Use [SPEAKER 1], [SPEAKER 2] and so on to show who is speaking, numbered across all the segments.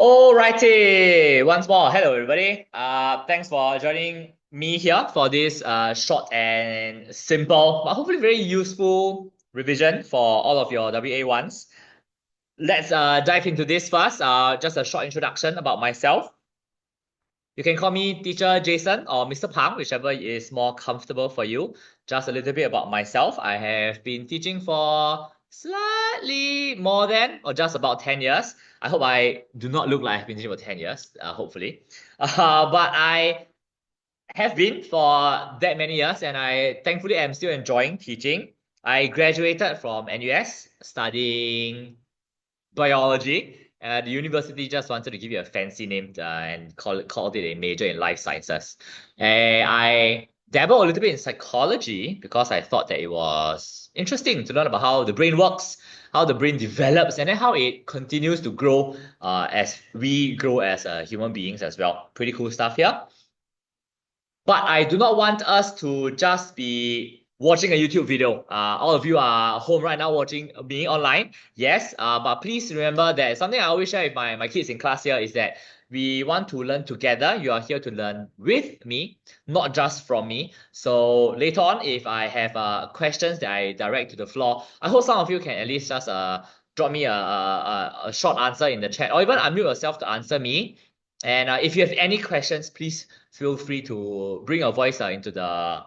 [SPEAKER 1] Alrighty, once more, hello everybody. Thanks for joining me here for this short and simple, but hopefully very useful revision for all of your WA1s. Let's dive into this first. Just a short introduction about myself. You can call me Teacher Jason or Mr. Pang, whichever is more comfortable for you. Just a little bit about myself. I have been teaching for slightly more than or just about 10 years. I hope I do not look like I've been teaching for 10 years, hopefully. But I have been for that many years, and I thankfully am still enjoying teaching. I graduated from NUS studying biology. The university just wanted to give you a fancy name and called it a major in life sciences. I dabbled a little bit in psychology because I thought that it was interesting to learn about how the brain works, how the brain develops, and then how it continues to grow as we grow as human beings as well. Pretty cool stuff here. But I do not want us to just be watching a YouTube video. All of you are home right now watching me online. Yes, but please remember that something I always share with my kids in class here is that we want to learn together. You are here to learn with me, not just from me. So later on, if I have questions that I direct to the floor, I hope some of you can at least just drop me a short answer in the chat, or even unmute yourself to answer me. And if you have any questions, please feel free to bring your voice into the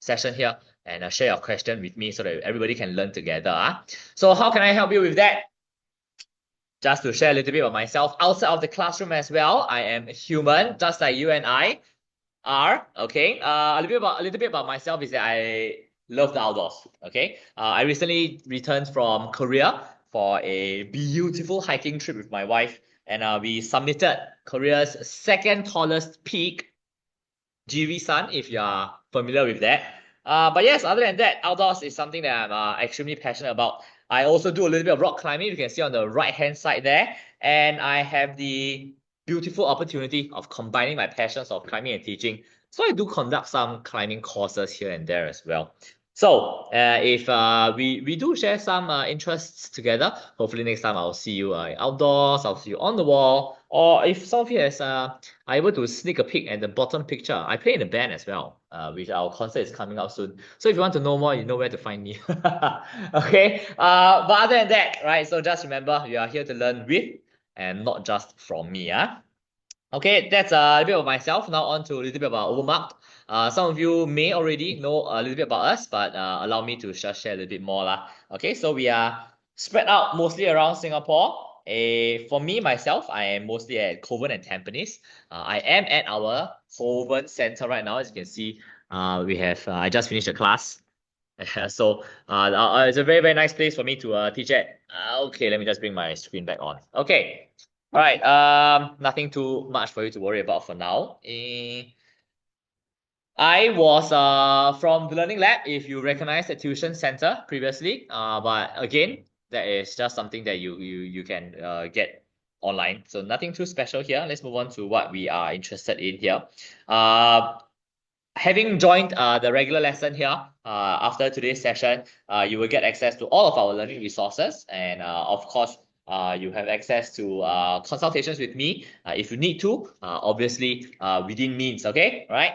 [SPEAKER 1] session here and share your question with me so that everybody can learn together. So how can I help you with that? Just to share a little bit about myself, outside of the classroom as well, I am human, just like you and I are. Okay. A little bit about myself is that I love the outdoors. Okay. I recently returned from Korea for a beautiful hiking trip with my wife, and we submitted Korea's second tallest peak, Jirisan, if you are familiar with that. But yes, other than that, outdoors is something that I'm extremely passionate about. I also do a little bit of rock climbing. You can see on the right-hand side there. And I have the beautiful opportunity of combining my passions of climbing and teaching. So I do conduct some climbing courses here and there as well. So if we do share some interests together, hopefully next time I'll see you outdoors, I'll see you on the wall, or if some of you has are able to sneak a peek at the bottom picture, I play in a band as well, which our concert is coming out soon. So if you want to know more, you know where to find me. Okay. But other than that, right? So just remember, you are here to learn with and not just from me. Okay, that's a little bit of myself. Now on to a little bit about OVERMUGGED. Some of you may already know a little bit about us, but allow me to just share a little bit more lah. Okay, so we are spread out mostly around Singapore. For me, myself, I am mostly at Kovan and Tampines. I am at our Kovan Center right now. As you can see, we have I just finished a class. So it's a very, very nice place for me to teach at. Okay, let me just bring my screen back on. Okay. All right. Nothing too much for you to worry about for now. I was from the Learning Lab, if you recognize the tuition center previously. But again, that is just something that you can get online. So nothing too special here. Let's move on to what we are interested in here. Having joined the regular lesson here, after today's session, you will get access to all of our learning resources, and of course, you have access to consultations with me if you need to, obviously within means, okay, right?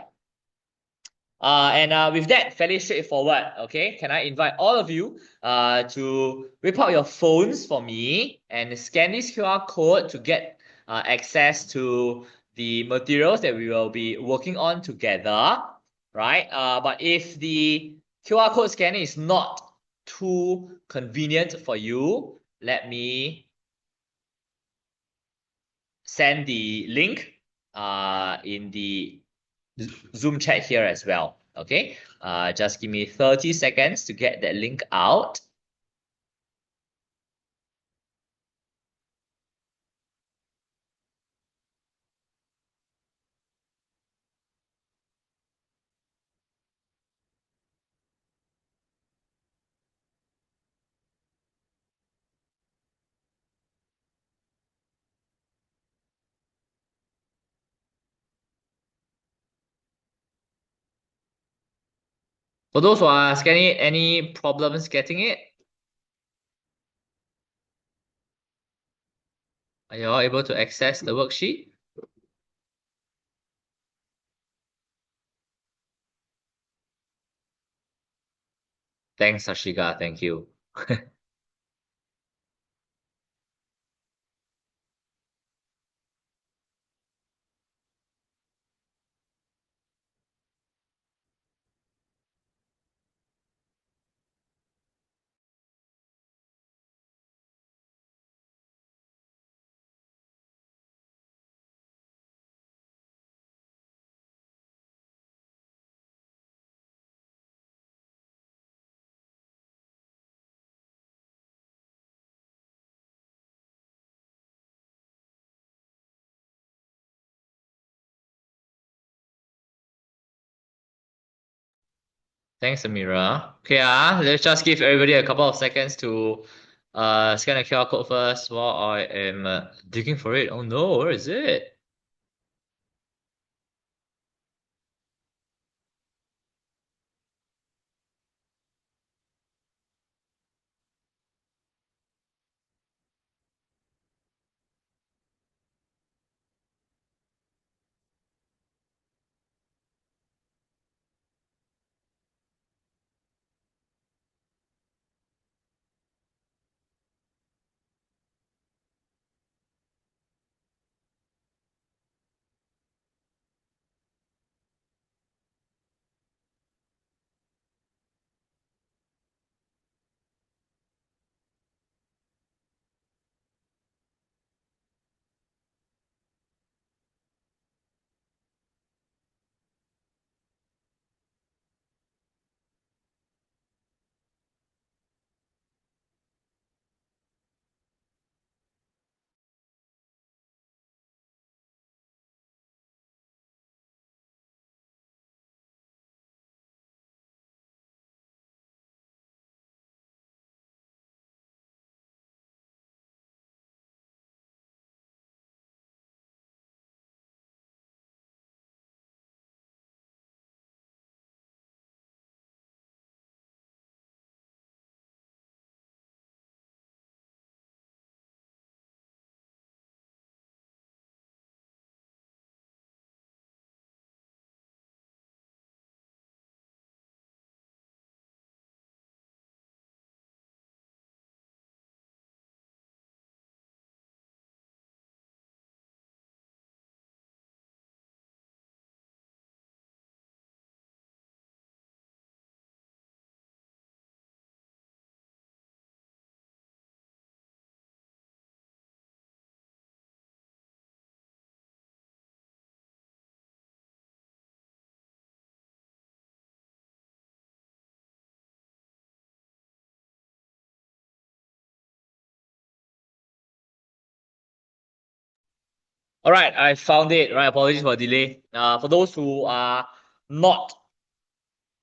[SPEAKER 1] And with that, fairly straightforward, okay? Can I invite all of you to whip out your phones for me and scan this QR code to get access to the materials that we will be working on together, right? But if the QR code scanning is not too convenient for you, let me send the link in the Zoom chat here as well. Okay, just give me 30 seconds to get that link out. For those who are scanning it, any problems getting it? Are you all able to access the worksheet? Thanks, Sashika. Thank you. Thanks, Amira. Okay, let's just give everybody a couple of seconds to scan the QR code first while I am digging for it. Oh no, where is it? All right, I found it. Right, apologies for the delay. For those who are not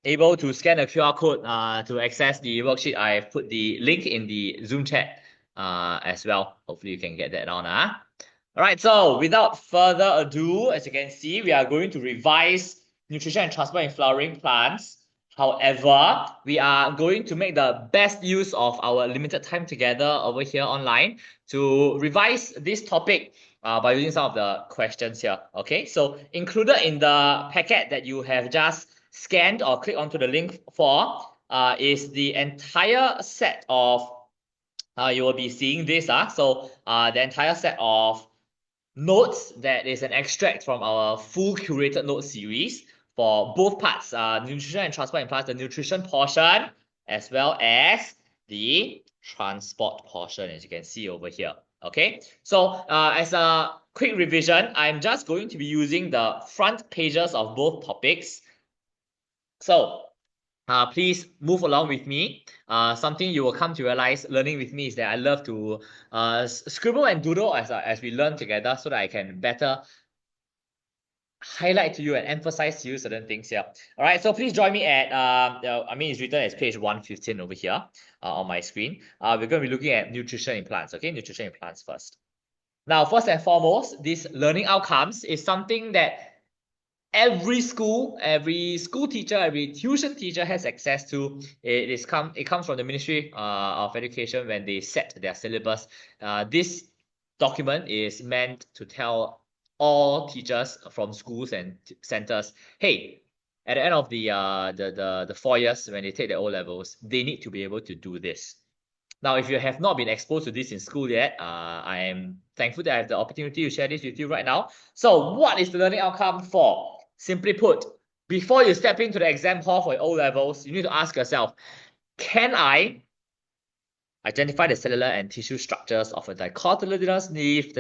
[SPEAKER 1] able to scan the QR code to access the worksheet, I've put the link in the Zoom chat as well. Hopefully you can get that on. All right, so without further ado, as you can see, we are going to revise nutrition and transport in flowering plants. However, we are going to make the best use of our limited time together over here online to revise this topic by using some of the questions here. Okay, so included in the packet that you have just scanned or click onto the link for is the entire set of you will be seeing this. So the entire set of notes that is an extract from our full curated note series for both parts, nutrition and transport implies the nutrition portion as well as the transport portion, as you can see over here. Okay, so as a quick revision, I'm just going to be using the front pages of both topics. So please move along with me. Something you will come to realize learning with me is that I love to scribble and doodle as we learn together so that I can better highlight to you and emphasize to you certain things here. All right, so please join me at, it's written as page 115 over here on my screen. We're going to be looking at nutrition in plants, okay? Nutrition in plants first. Now, first and foremost, these learning outcomes is something that every school teacher, every tuition teacher has access to. It comes from the Ministry of Education when they set their syllabus. This document is meant to tell all teachers from schools and centers, hey, at the end of the 4 years when they take their O levels, they need to be able to do this. Now, if you have not been exposed to this in school yet, I am thankful that I have the opportunity to share this with you right now. So what is the learning outcome for? Simply put, before you step into the exam hall for your O levels, you need to ask yourself, can I identify the cellular and tissue structures of a dicotyledonous leaf?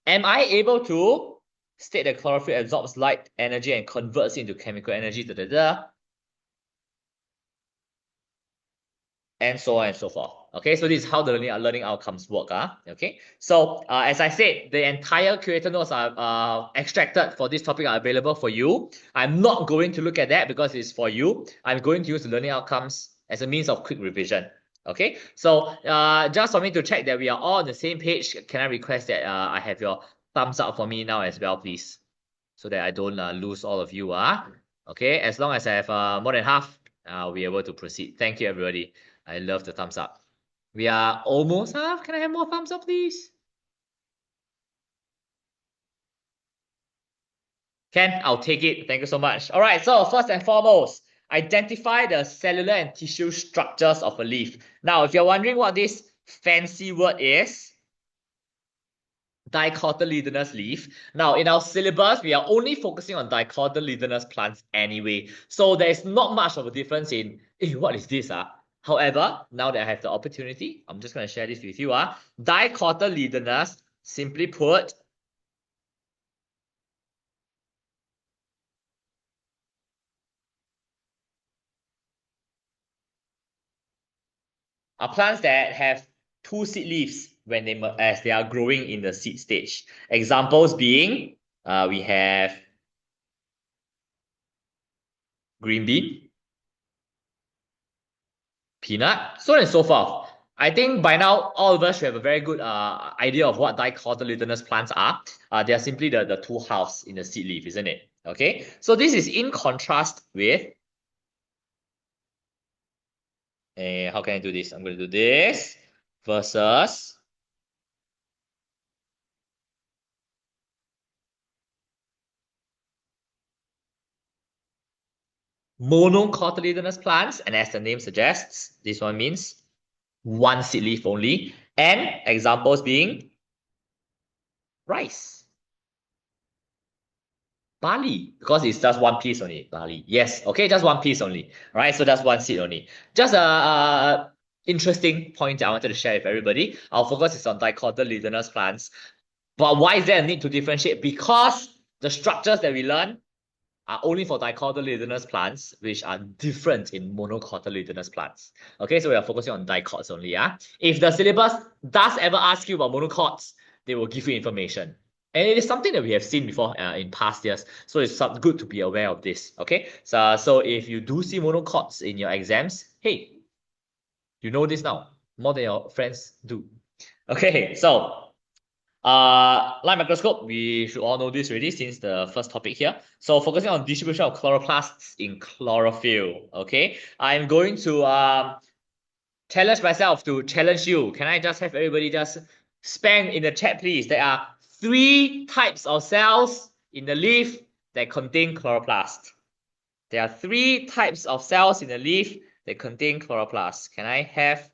[SPEAKER 1] Am I able to state that chlorophyll absorbs light energy and converts it into chemical energy? And so on and so forth. Okay, so this is how the learning outcomes work. Okay, so as I said, the entire curator notes are extracted for this topic are available for you. I'm not going to look at that because it's for you. I'm going to use the learning outcomes as a means of quick revision. Okay, so just for me to check that we are all on the same page, can I request that I have your thumbs up for me now as well, please, so that I don't lose all of you. Okay, as long as I have more than half, I'll be able to proceed. Thank you, everybody. I love the thumbs up. We are almost half. Can I have more thumbs up, please? Ken, I'll take it. Thank you so much. All right, so first and foremost, identify the cellular and tissue structures of a leaf. Now, if you're wondering what this fancy word is, dicotyledonous leaf. Now, in our syllabus, we are only focusing on dicotyledonous plants anyway. So there's not much of a difference in, what is this? However, now that I have the opportunity, I'm just going to share this with you. Dicotyledonous, simply put, are plants that have two seed leaves when as they are growing in the seed stage. Examples being, we have green bean, peanut, so on and so forth. I think by now, all of us should have a very good idea of what dicotyledonous plants are. They are simply the two halves in the seed leaf, isn't it? Okay, so this is in contrast with, how can I do this? I'm going to do this versus monocotyledonous plants, and as the name suggests, this one means one seed leaf only, and examples being rice, barley, because it's just one piece only, barley. Yes, okay, just one piece only, right? So that's one seed only. Just a interesting point I wanted to share with everybody. Our focus is on dicotyledonous plants. But why is there a need to differentiate? Because the structures that we learn are only for dicotyledonous plants, which are different in monocotyledonous plants. Okay, so we are focusing on dicots only. If the syllabus does ever ask you about monocots, they will give you information. And it is something that we have seen before in past years. So it's good to be aware of this. Okay, so if you do see monocots in your exams, hey, you know this now more than your friends do. Okay, so light microscope, we should all know this already since the first topic here. So focusing on distribution of chloroplasts in chlorophyll. Okay, I'm going to challenge myself to challenge you. Can I just have everybody just spam in the chat, please? There are 3 types of cells in the leaf that contain chloroplast. There are 3 types of cells in the leaf that contain chloroplast. Can I have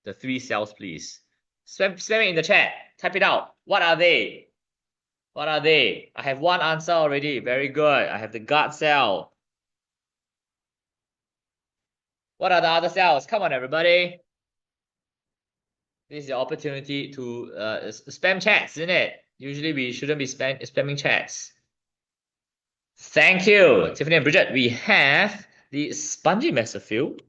[SPEAKER 1] the 3 cells, please? Spam it in the chat. Type it out. What are they? What are they? I have one answer already. Very good. I have the gut cell. What are the other cells? Come on, everybody. This is your opportunity to spam chats, isn't it? Usually we shouldn't be spamming chats. Thank you, Tiffany and Bridget. We have the spongy mesophyll.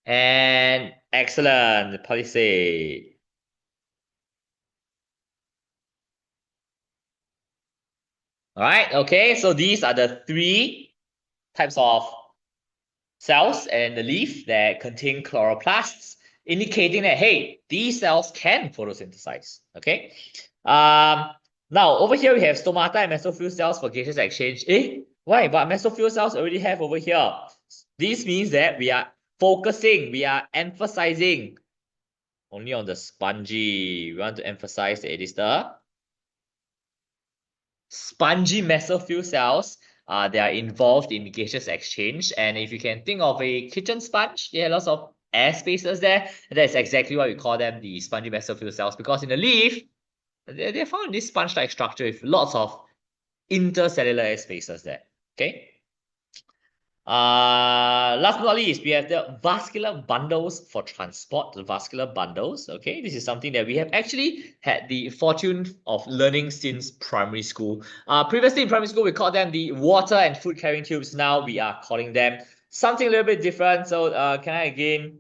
[SPEAKER 1] And excellent, palisade. All right, okay, so these are the 3 types of cells and the leaf that contain chloroplasts, indicating that, hey, these cells can photosynthesize, okay? Now, over here, we have stomata and mesophyll cells for gaseous exchange. Why? But mesophyll cells already have over here. This means that we are focusing, we are emphasizing only on the spongy. We want to emphasize that it is the spongy mesophyll cells. They are involved in gaseous exchange. And if you can think of a kitchen sponge, there are lots of air spaces there. That's exactly why we call them the spongy mesophyll cells, because in the leaf, they're found in this sponge-like structure with lots of intercellular air spaces there. Okay. Last but not least, we have the vascular bundles for transport, the vascular bundles. Okay, this is something that we have actually had the fortune of learning since primary school. Previously in primary school, we called them the water and food carrying tubes. Now we are calling them something a little bit different. So, can I again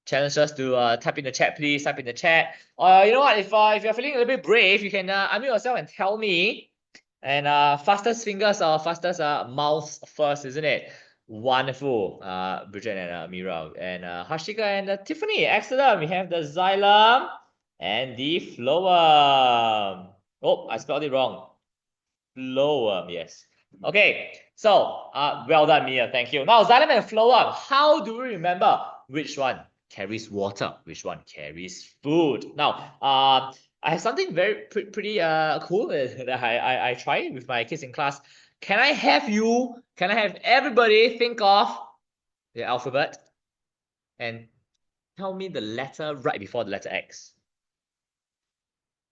[SPEAKER 1] challenge us to type in the chat, please? Type in the chat. You know what? If you're feeling a little bit brave, you can unmute yourself and tell me. And fastest fingers or fastest mouth first, isn't it? Wonderful. Bridget and Mira and Harshika and Tiffany. Excellent. We have the xylem and the phloem. Oh, I spelled it wrong. Phloem, yes. Okay, so well done, Mia. Thank you. Now, xylem and phloem. How do we remember which one carries water, which one carries food? Now, I have something very pretty cool that I try with my kids in class. Can I have everybody think of the alphabet and tell me the letter right before the letter X?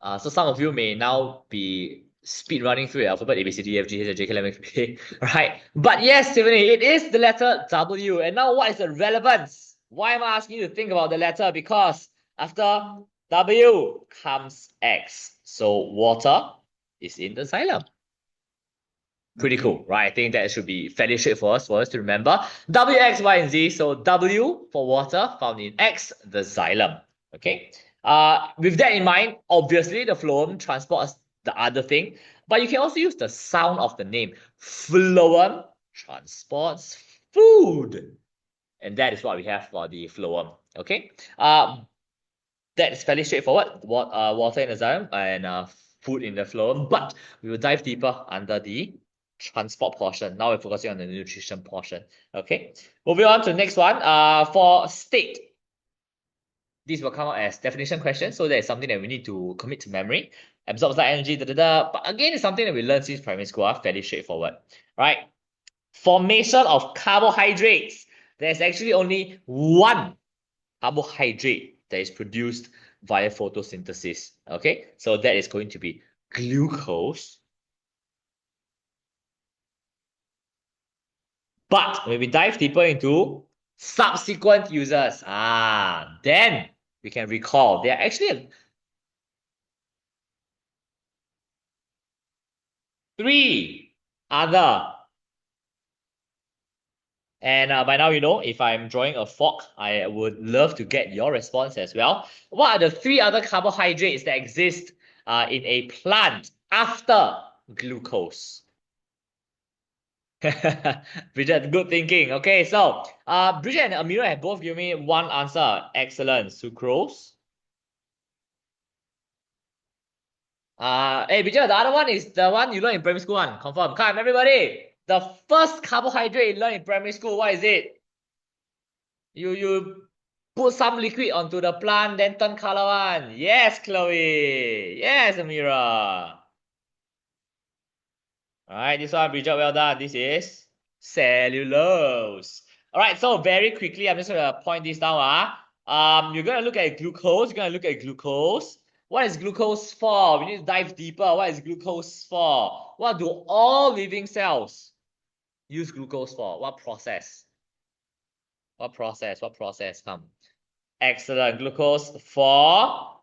[SPEAKER 1] So some of you may now be speed running through the alphabet A, B, C, D, E, F, G, H, I, J, K, L, M, N, P, Q, right? But yes, Tiffany, it is the letter W. And now what is the relevance? Why am I asking you to think about the letter? Because after W comes X. So water is in the xylem. Pretty cool, right? I think that should be fairly straightforward for us to remember. W, X, Y, and Z. So W for water, found in X, the xylem. Okay. With that in mind, obviously the phloem transports the other thing, but you can also use the sound of the name. Phloem transports food. And that is what we have for the phloem. Okay. That is fairly straightforward. Water in the xylem and food in the phloem, but we will dive deeper under the transport portion. Now we're focusing on the nutrition portion. Okay. Moving on to the next one. For state, these will come out as definition questions. So that is something that we need to commit to memory. Absorbs light energy, But again, it's something that we learned since primary school, fairly straightforward. Right? Formation of carbohydrates. There's actually only one carbohydrate that is produced via photosynthesis. Okay, so that is going to be glucose. But when we dive deeper into subsequent users, then we can recall there are actually three other. And by now, you know, if I'm drawing a fork, I would love to get your response as well. What are the three other carbohydrates that exist in a plant after glucose? Bridget, good thinking. Okay, so Bridget and Amira have both given me one answer. Excellent. Sucrose. Hey, Bridget, the other one is the one you learned in primary school one. Confirm. Come, everybody. The first carbohydrate you learned in primary school, what is it? You put some liquid onto the plant, then turn color one. Yes, Chloe. Yes, Amira. All right, this one, Bridget, well done. This is cellulose. All right, so very quickly, I'm just gonna point this down. You're gonna look at glucose. You're gonna look at glucose. What is glucose for? We need to dive deeper. What is glucose for? What do all living cells use glucose for? What process? What process? What process? Come. Excellent. Glucose for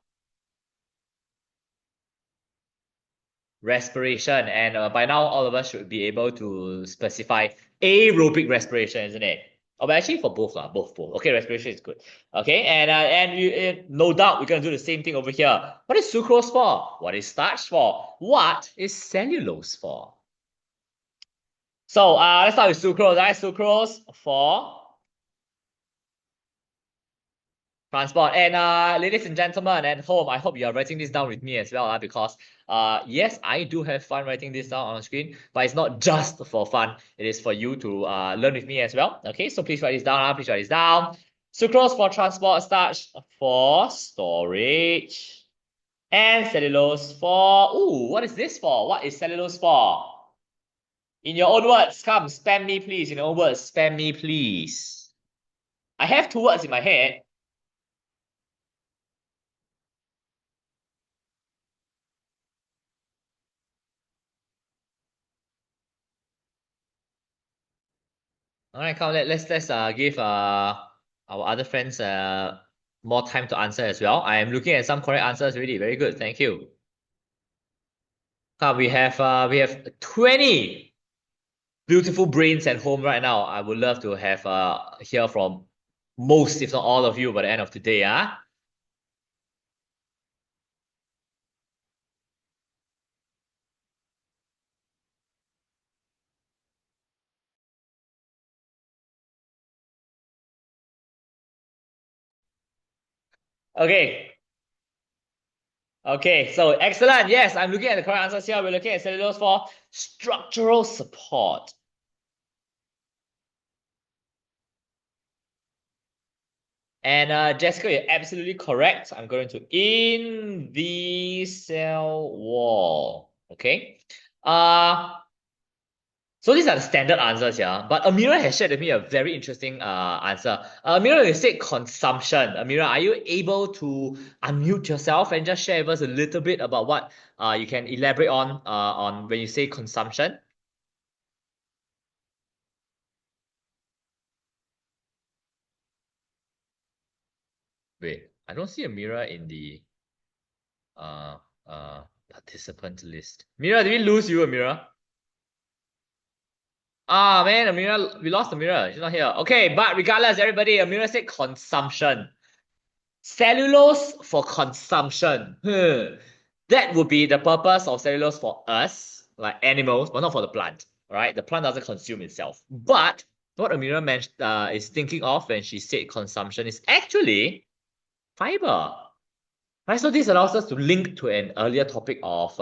[SPEAKER 1] respiration. And by now, all of us should be able to specify aerobic respiration, isn't it? Oh, but actually for both, both. Okay, respiration is good. Okay, and no doubt we're gonna do the same thing over here. What is sucrose for? What is starch for? What is cellulose for? So let's start with sucrose. Right? Sucrose for Transport. And ladies and gentlemen at home, I hope you are writing this down with me as well, because yes, I do have fun writing this down on screen, but it's not just for fun. It is for you to learn with me as well. Okay, so please write this down. Please write this down. Sucrose for transport, starch for storage, and cellulose for... Ooh, what is this for? What is cellulose for? In your own words, come, spam me please. In your own words, spam me please. I have two words in my head. All right, come, let's give our other friends more time to answer as well. I am looking at some correct answers already. Very good, thank you. Come, we have 20 beautiful brains at home right now. I would love to have hear from most, if not all of you, by the end of today. Okay. Okay, so excellent. Yes, I'm looking at the correct answers here. We're looking at cellulose for structural support. And Jessica, you're absolutely correct. I'm going to in the cell wall. Okay. So these are the standard answers here. But Amira has shared with me a very interesting answer. Amira, you said consumption. Amira, are you able to unmute yourself and just share with us a little bit about what you can elaborate on when you say consumption? Wait, I don't see Amira in the uh participant list. Mira, did we lose you, Amira? Ah, man, Amira, we lost Amira. She's not here. Okay, but regardless, everybody, Amira said consumption. Cellulose for consumption. That would be the purpose of cellulose for us, like animals, but not for the plant. Right? The plant doesn't consume itself. But what Amira is thinking of when she said consumption is actually fiber. Right? So this allows us to link to an earlier topic of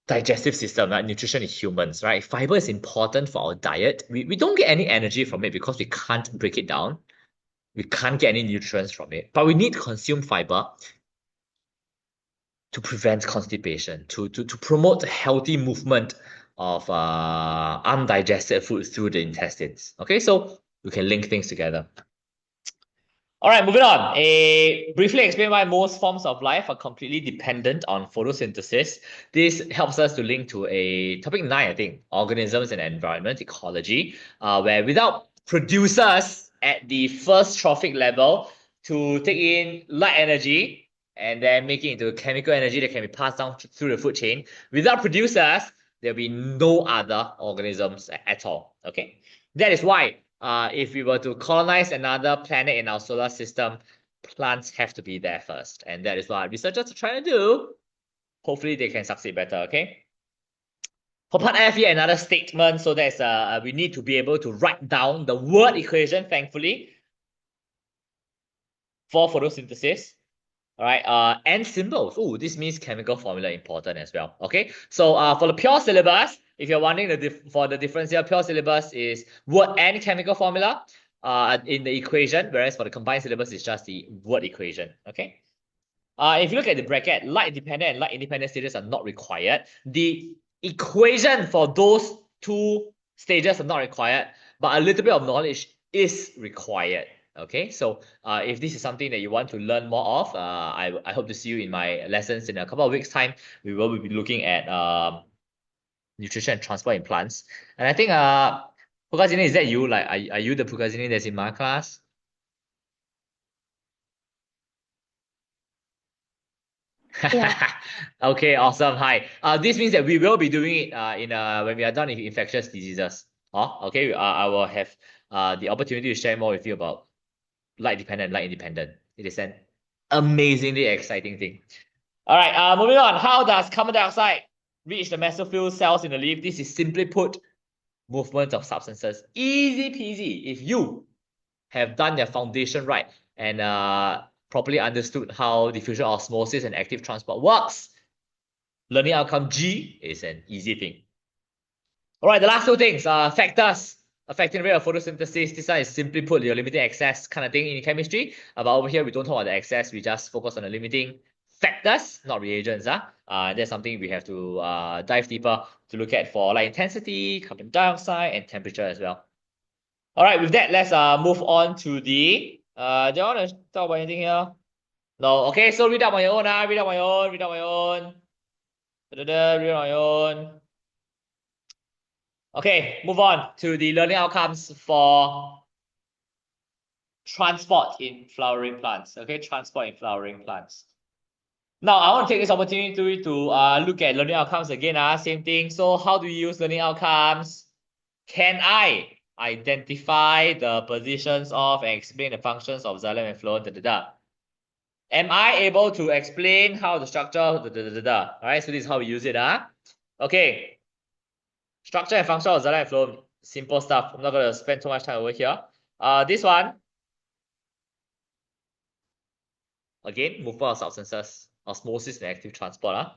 [SPEAKER 1] digestive system, right? Nutrition in humans, right? Fiber is important for our diet. We don't get any energy from it because we can't break it down. We can't get any nutrients from it. But we need to consume fiber to prevent constipation, to promote the healthy movement of undigested food through the intestines. Okay, so we can link things together. All right, moving on. Briefly explain why most forms of life are completely dependent on photosynthesis. This helps us to link to a topic 9, I think, organisms and environment, ecology, where without producers at the first trophic level to take in light energy and then make it into chemical energy that can be passed down through the food chain, without producers, there'll be no other organisms at all. Okay, that is why if we were to colonize another planet in our solar system, plants have to be there first. And that is what researchers are trying to do. Hopefully they can succeed better, okay? For part F, yet another statement. So that's we need to be able to write down the word equation, thankfully, for photosynthesis. All right, and symbols. Oh, this means chemical formula important as well. Okay, so for the pure syllabus, if you're wondering for the difference here, pure syllabus is word and chemical formula in the equation, whereas for the combined syllabus, it's just the word equation. Okay. If you look at the bracket, light dependent and light independent stages are not required. The equation for those two stages are not required, but a little bit of knowledge is required. Okay, so if this is something that you want to learn more of, I hope to see you in my lessons in a couple of weeks' time. We will be looking at nutrition and transport in plants. And I think Pukazini, is that you? Like, are you the Pukazini that's in my class?
[SPEAKER 2] Yeah.
[SPEAKER 1] Okay, awesome. Hi. This means that we will be doing it in when we are done with infectious diseases. Okay. I will have the opportunity to share more with you about light dependent, light independent. It is an amazingly exciting thing. All right. Moving on. How does carbon dioxide reach the mesophyll cells in the leaf? This is simply put, movement of substances. Easy peasy. If you have done your foundation right, and properly understood how diffusion osmosis and active transport works, learning outcome G is an easy thing. All right, the last two things are factors affecting the rate of photosynthesis. This one is simply put your limiting excess kind of thing in chemistry. But over here, we don't talk about the excess. We just focus on the limiting factors, not reagents. That's something we have to dive deeper to look at for light intensity, carbon dioxide, and temperature as well. All right, with that, let's move on to the. Do you want to talk about anything here? No. Okay, so read up on your own. Read up on your own. Read up on your own. Read on your own. Okay, move on to the learning outcomes for transport in flowering plants. Okay, transport in flowering plants. Now, I want to take this opportunity to look at learning outcomes again. Same thing. So, how do we use learning outcomes? Can I identify the positions of and explain the functions of xylem and phloem? Am I able to explain how the structure? All right, so this is how we use it. Okay. Structure and function of xylem and phloem, simple stuff. I'm not going to spend too much time over here. This one, again, movement of substances, osmosis and active transport.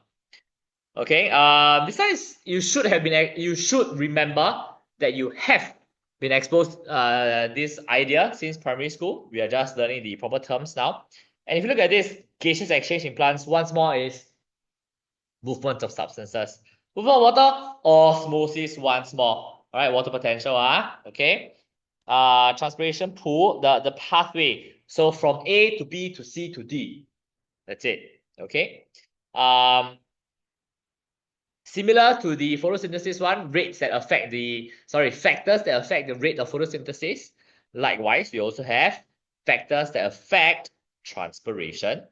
[SPEAKER 1] Okay. Besides, you should remember that you have been exposed this idea since primary school. We are just learning the proper terms now. And if you look at this, gaseous exchange in plants, once more is movement of substances. Movement of water, osmosis once more. All right, water potential. Okay. Transpiration pool, the pathway. So from A to B to C to D. That's it. Okay. Similar to the photosynthesis one, factors that affect the rate of photosynthesis. Likewise, we also have factors that affect transpiration.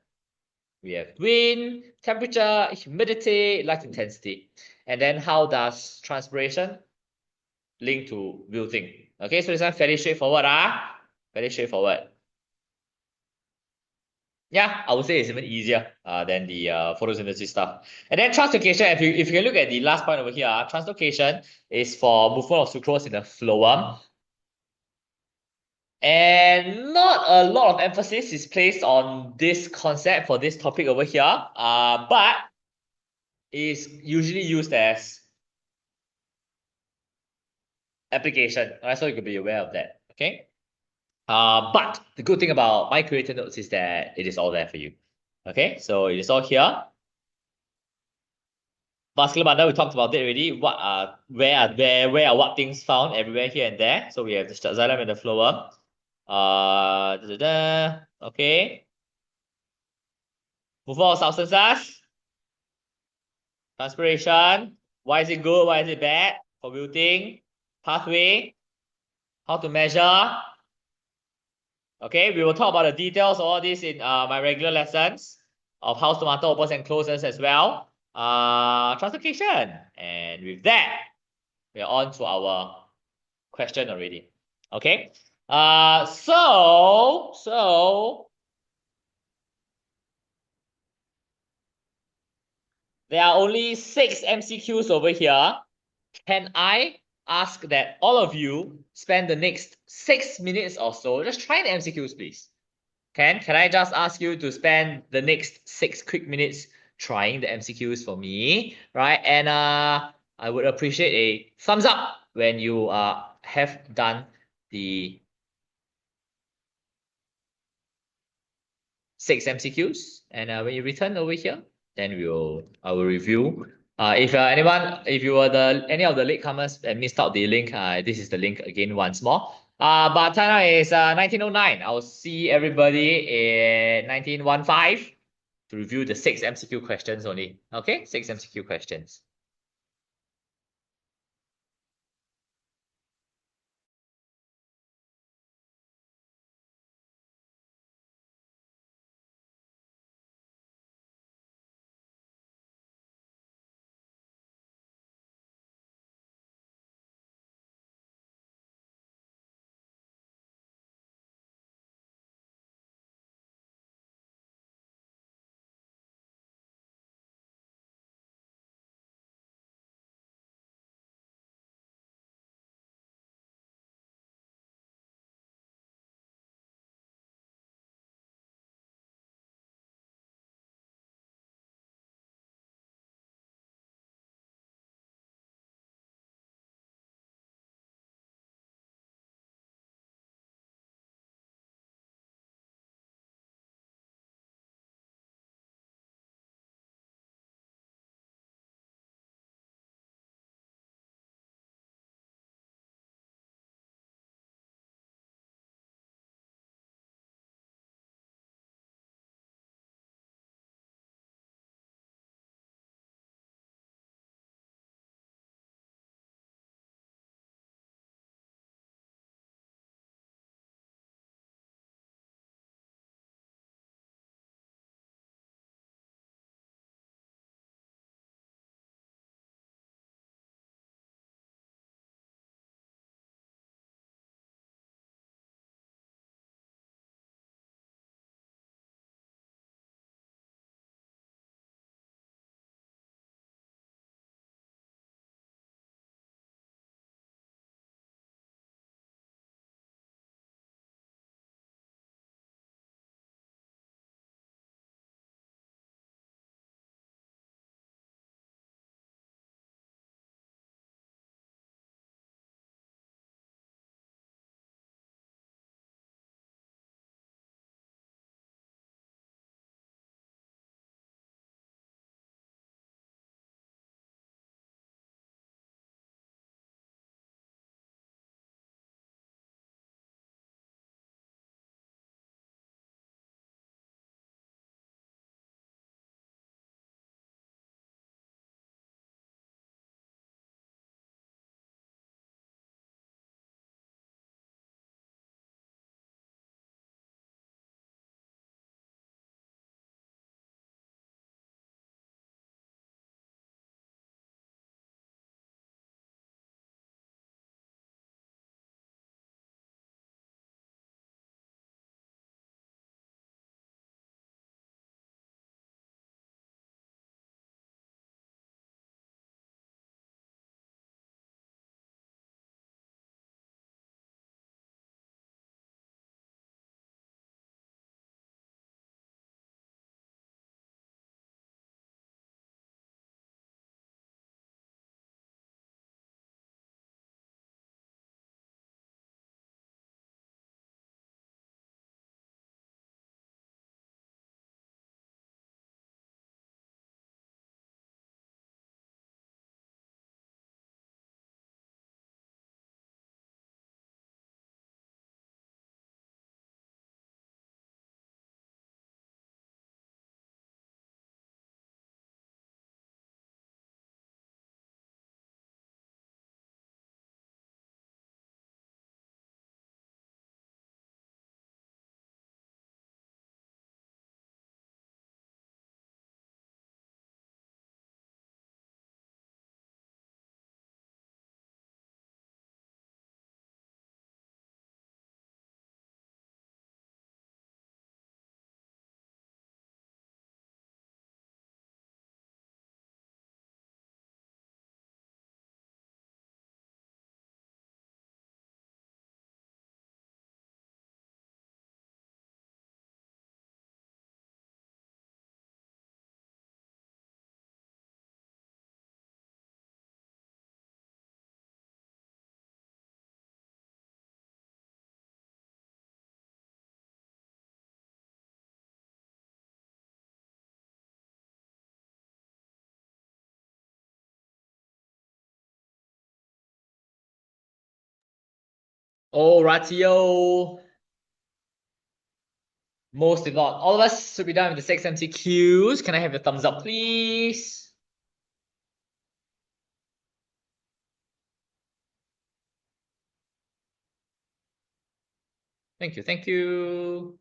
[SPEAKER 1] We have wind, temperature, humidity, light intensity. And then how does transpiration link to wilting? Okay, so this one fairly straightforward. Very straightforward. Yeah, I would say it's even easier than the photosynthesis stuff. And then translocation, if you look at the last point over here, translocation is for movement of sucrose in the phloem. And not a lot of emphasis is placed on this concept for this topic over here, but is usually used as application. Alright, so you could be aware of that. Okay. But the good thing about my creator notes is that it is all there for you. Okay, so it is all here. Vascular bundle, we talked about it already. Where are what things found everywhere here and there? So we have the xylem and the phloem. Okay. Move on substances. Transpiration. Why is it good? Why is it bad? For wilting. Pathway. How to measure. Okay, we will talk about the details of all this in my regular lessons of how tomato opens and closes as well. Translocation. And with that, we are on to our question already. Okay. So there are only 6 MCQs over here. Can I ask that all of you spend the next 6 minutes or so just try the MCQs, please? Can I just ask you to spend the next 6 quick minutes trying the MCQs for me, right? And I would appreciate a thumbs up when you have done the 6 MCQs. And when you return over here, then I will review. If you were any of the latecomers and missed out the link, this is the link again once more. But time now is 1909. I'll see everybody in 1915 to review the 6 MCQ questions only. Okay, 6 MCQ questions. Oh, ratio. Most if not all of us should be done with the 6 MCQs. Can I have your thumbs up, please? Thank you, thank you.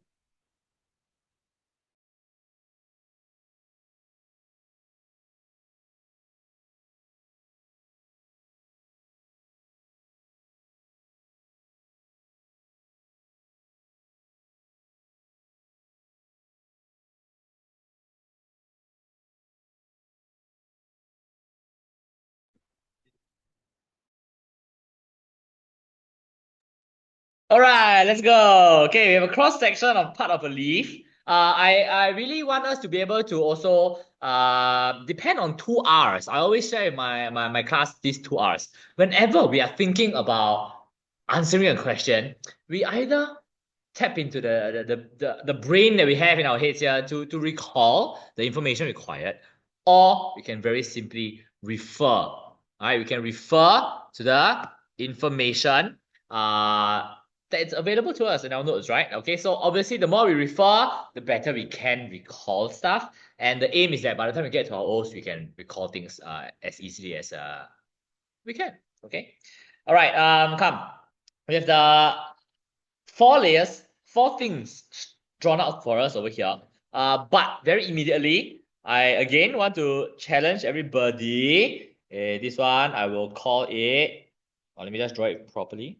[SPEAKER 1] All right, let's go. Okay, we have a cross section of part of a leaf. I really want us to be able to also depend on two R's. I always share with my class these two R's. Whenever we are thinking about answering a question, we either tap into the brain that we have in our heads here to recall the information required, or we can very simply refer. All right, we can refer to the information that's available to us in our notes, right? Okay, so obviously the more we refer, the better we can recall stuff. And the aim is that by the time we get to our O's, we can recall things as easily as we can. Okay. All right, come. We have the four layers, four things drawn out for us over here. But very immediately, I again want to challenge everybody. This one, I will call it. Oh, let me just draw it properly.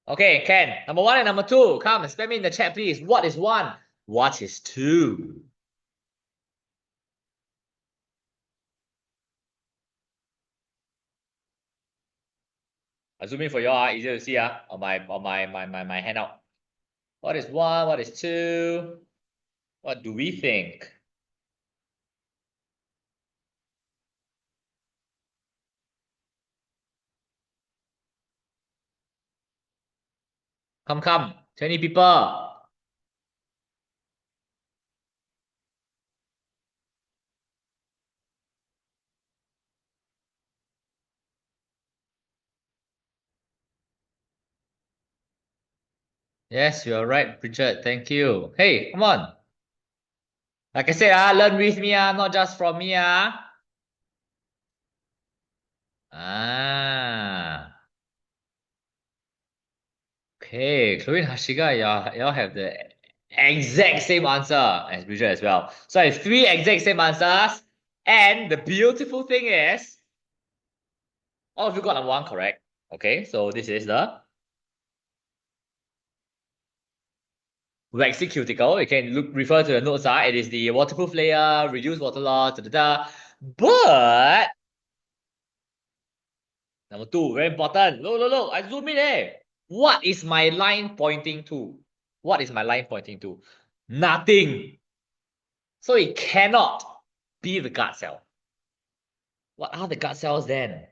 [SPEAKER 1] Okay, Ken. Number one and number two. Come, spam me in the chat, please. What is one? What is two? I zoom in for you all, easier to see on my handout. What is one? What is two? What do we think? Come. 20 people. Yes, you're right, Bridget. Thank you. Hey, come on. Like I said, learn with me, not just from me. Ah. Okay, Chloe and Hashika, y'all have the exact same answer as Bridget as well. So I have three exact same answers. And the beautiful thing is, all of you got number one correct. Okay, so this is the waxy cuticle. You can refer to the notes. It is the waterproof layer, reduced water loss, But number two, very important. Look. I zoom in there. What is my line pointing to? What is my line pointing to? Nothing. So it cannot be the guard cell. What are the guard cells then?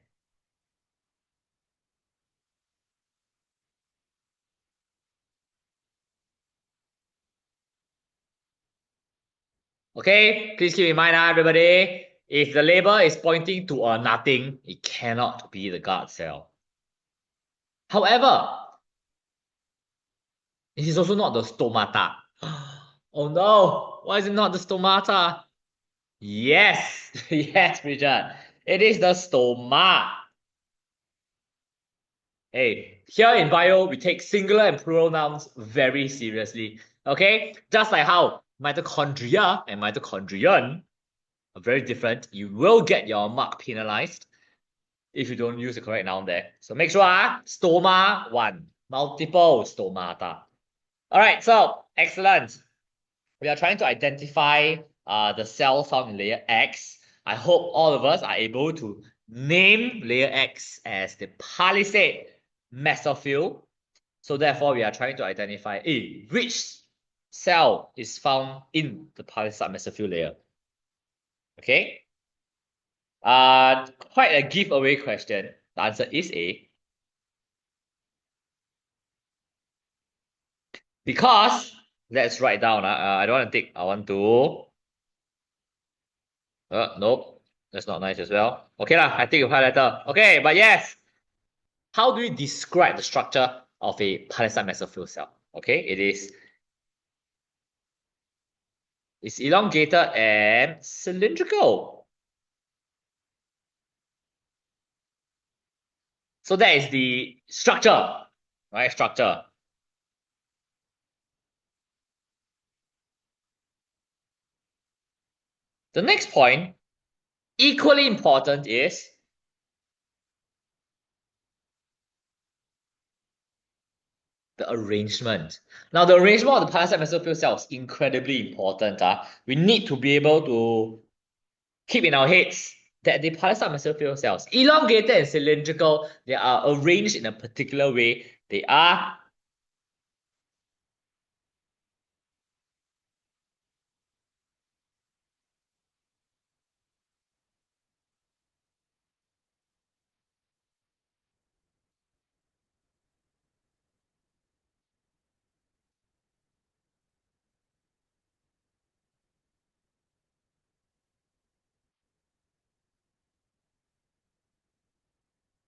[SPEAKER 1] Okay, please keep in mind, everybody. If the label is pointing to a nothing, it cannot be the guard cell. However, it is also not the stomata. Oh no, why is it not the stomata? Yes, yes, Richard. It is the stoma. Hey, here in bio, we take singular and plural nouns very seriously. Okay? Just like how mitochondria and mitochondrion are very different. You will get your mark penalized if you don't use the correct noun there. So make sure, stoma one, multiple stomata. All right, so excellent. We are trying to identify the cell found in layer X. I hope all of us are able to name layer X as the palisade mesophyll. So therefore, we are trying to identify which cell is found in the palisade mesophyll layer. Okay. Quite a giveaway question. The answer is A. Because let's write down. I don't want to take. I want to. Nope. That's not nice as well. Okay lah. I take a highlighter. Okay, but yes. How do we describe the structure of a palisade mesophyll cell? Okay, it's elongated and cylindrical. So that is the structure, right? Structure. The next point, equally important, is the arrangement. Now, the arrangement of the palisade mesophyll cell is incredibly important. We need to be able to keep in our heads that the palisade mesophyll cells, elongated and cylindrical, they are arranged in a particular way. They are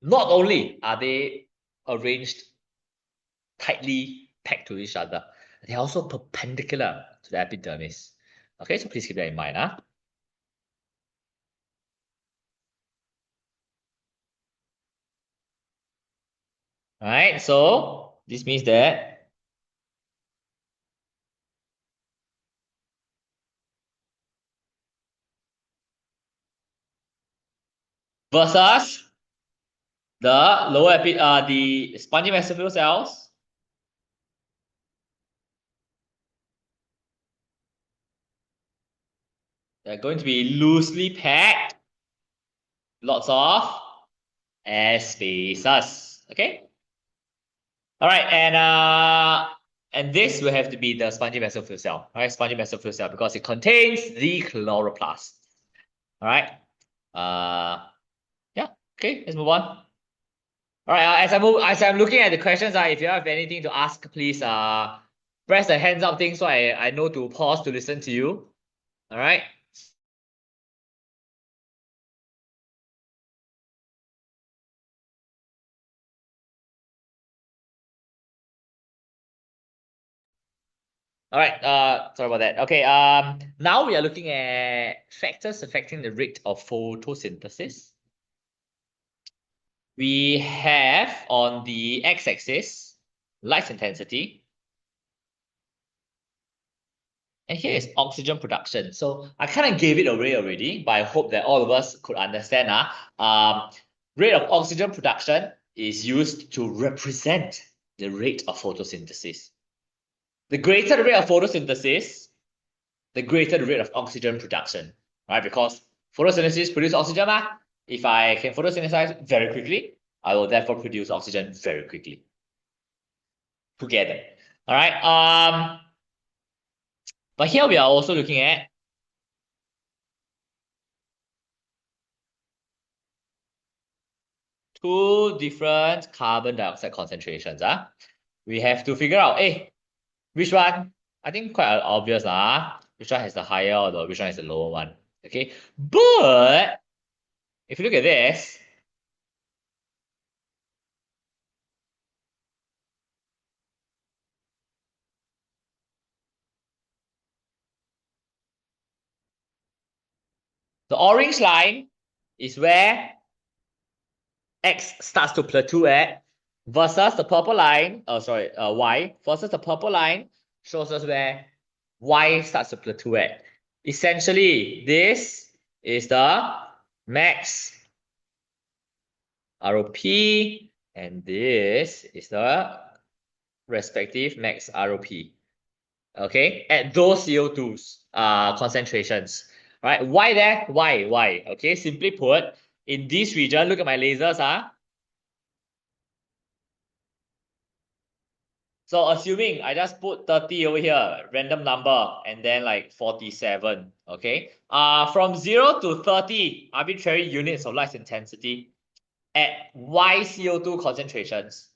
[SPEAKER 1] not only are they arranged tightly packed to each other, they're also perpendicular to the epidermis. Okay, so please keep that in mind. All right, so this means that versus the the spongy mesophyll cells, they're going to be loosely packed, lots of air spaces. Okay. All right, and this will have to be the spongy mesophyll cell, right? Spongy mesophyll cell because it contains the chloroplast. All right. Yeah. Okay. Let's move on. All right. As I'm looking at the questions, if you have anything to ask, please press the hands up thing so I know to pause to listen to you. All right. All right. Sorry about that. Okay. Now we are looking at factors affecting the rate of photosynthesis. We have on the x-axis light intensity, and here is oxygen production. So I kind of gave it away already, but I hope that all of us could understand. Rate of oxygen production is used to represent the rate of photosynthesis. The greater the rate of photosynthesis, the greater the rate of oxygen production, right? Because photosynthesis produces oxygen. If I can photosynthesize very quickly, I will therefore produce oxygen very quickly. Together. All right. But here we are also looking at two different carbon dioxide concentrations. We have to figure out, which one? I think quite obvious. Which one has the higher or which one has the lower one? Okay. But if you look at this, the orange line is where X starts to plateau at, versus the purple line, Y, versus the purple line shows us where Y starts to plateau at. Essentially, this is the max ROP, and this is the respective max ROP. Okay, at those CO2s concentrations. Right? Why there? Why? Okay, simply put, in this region, look at my lasers. So assuming I just put 30 over here, random number, and then like 47. Okay. From 0 to 30 arbitrary units of light intensity at Y CO2 concentrations,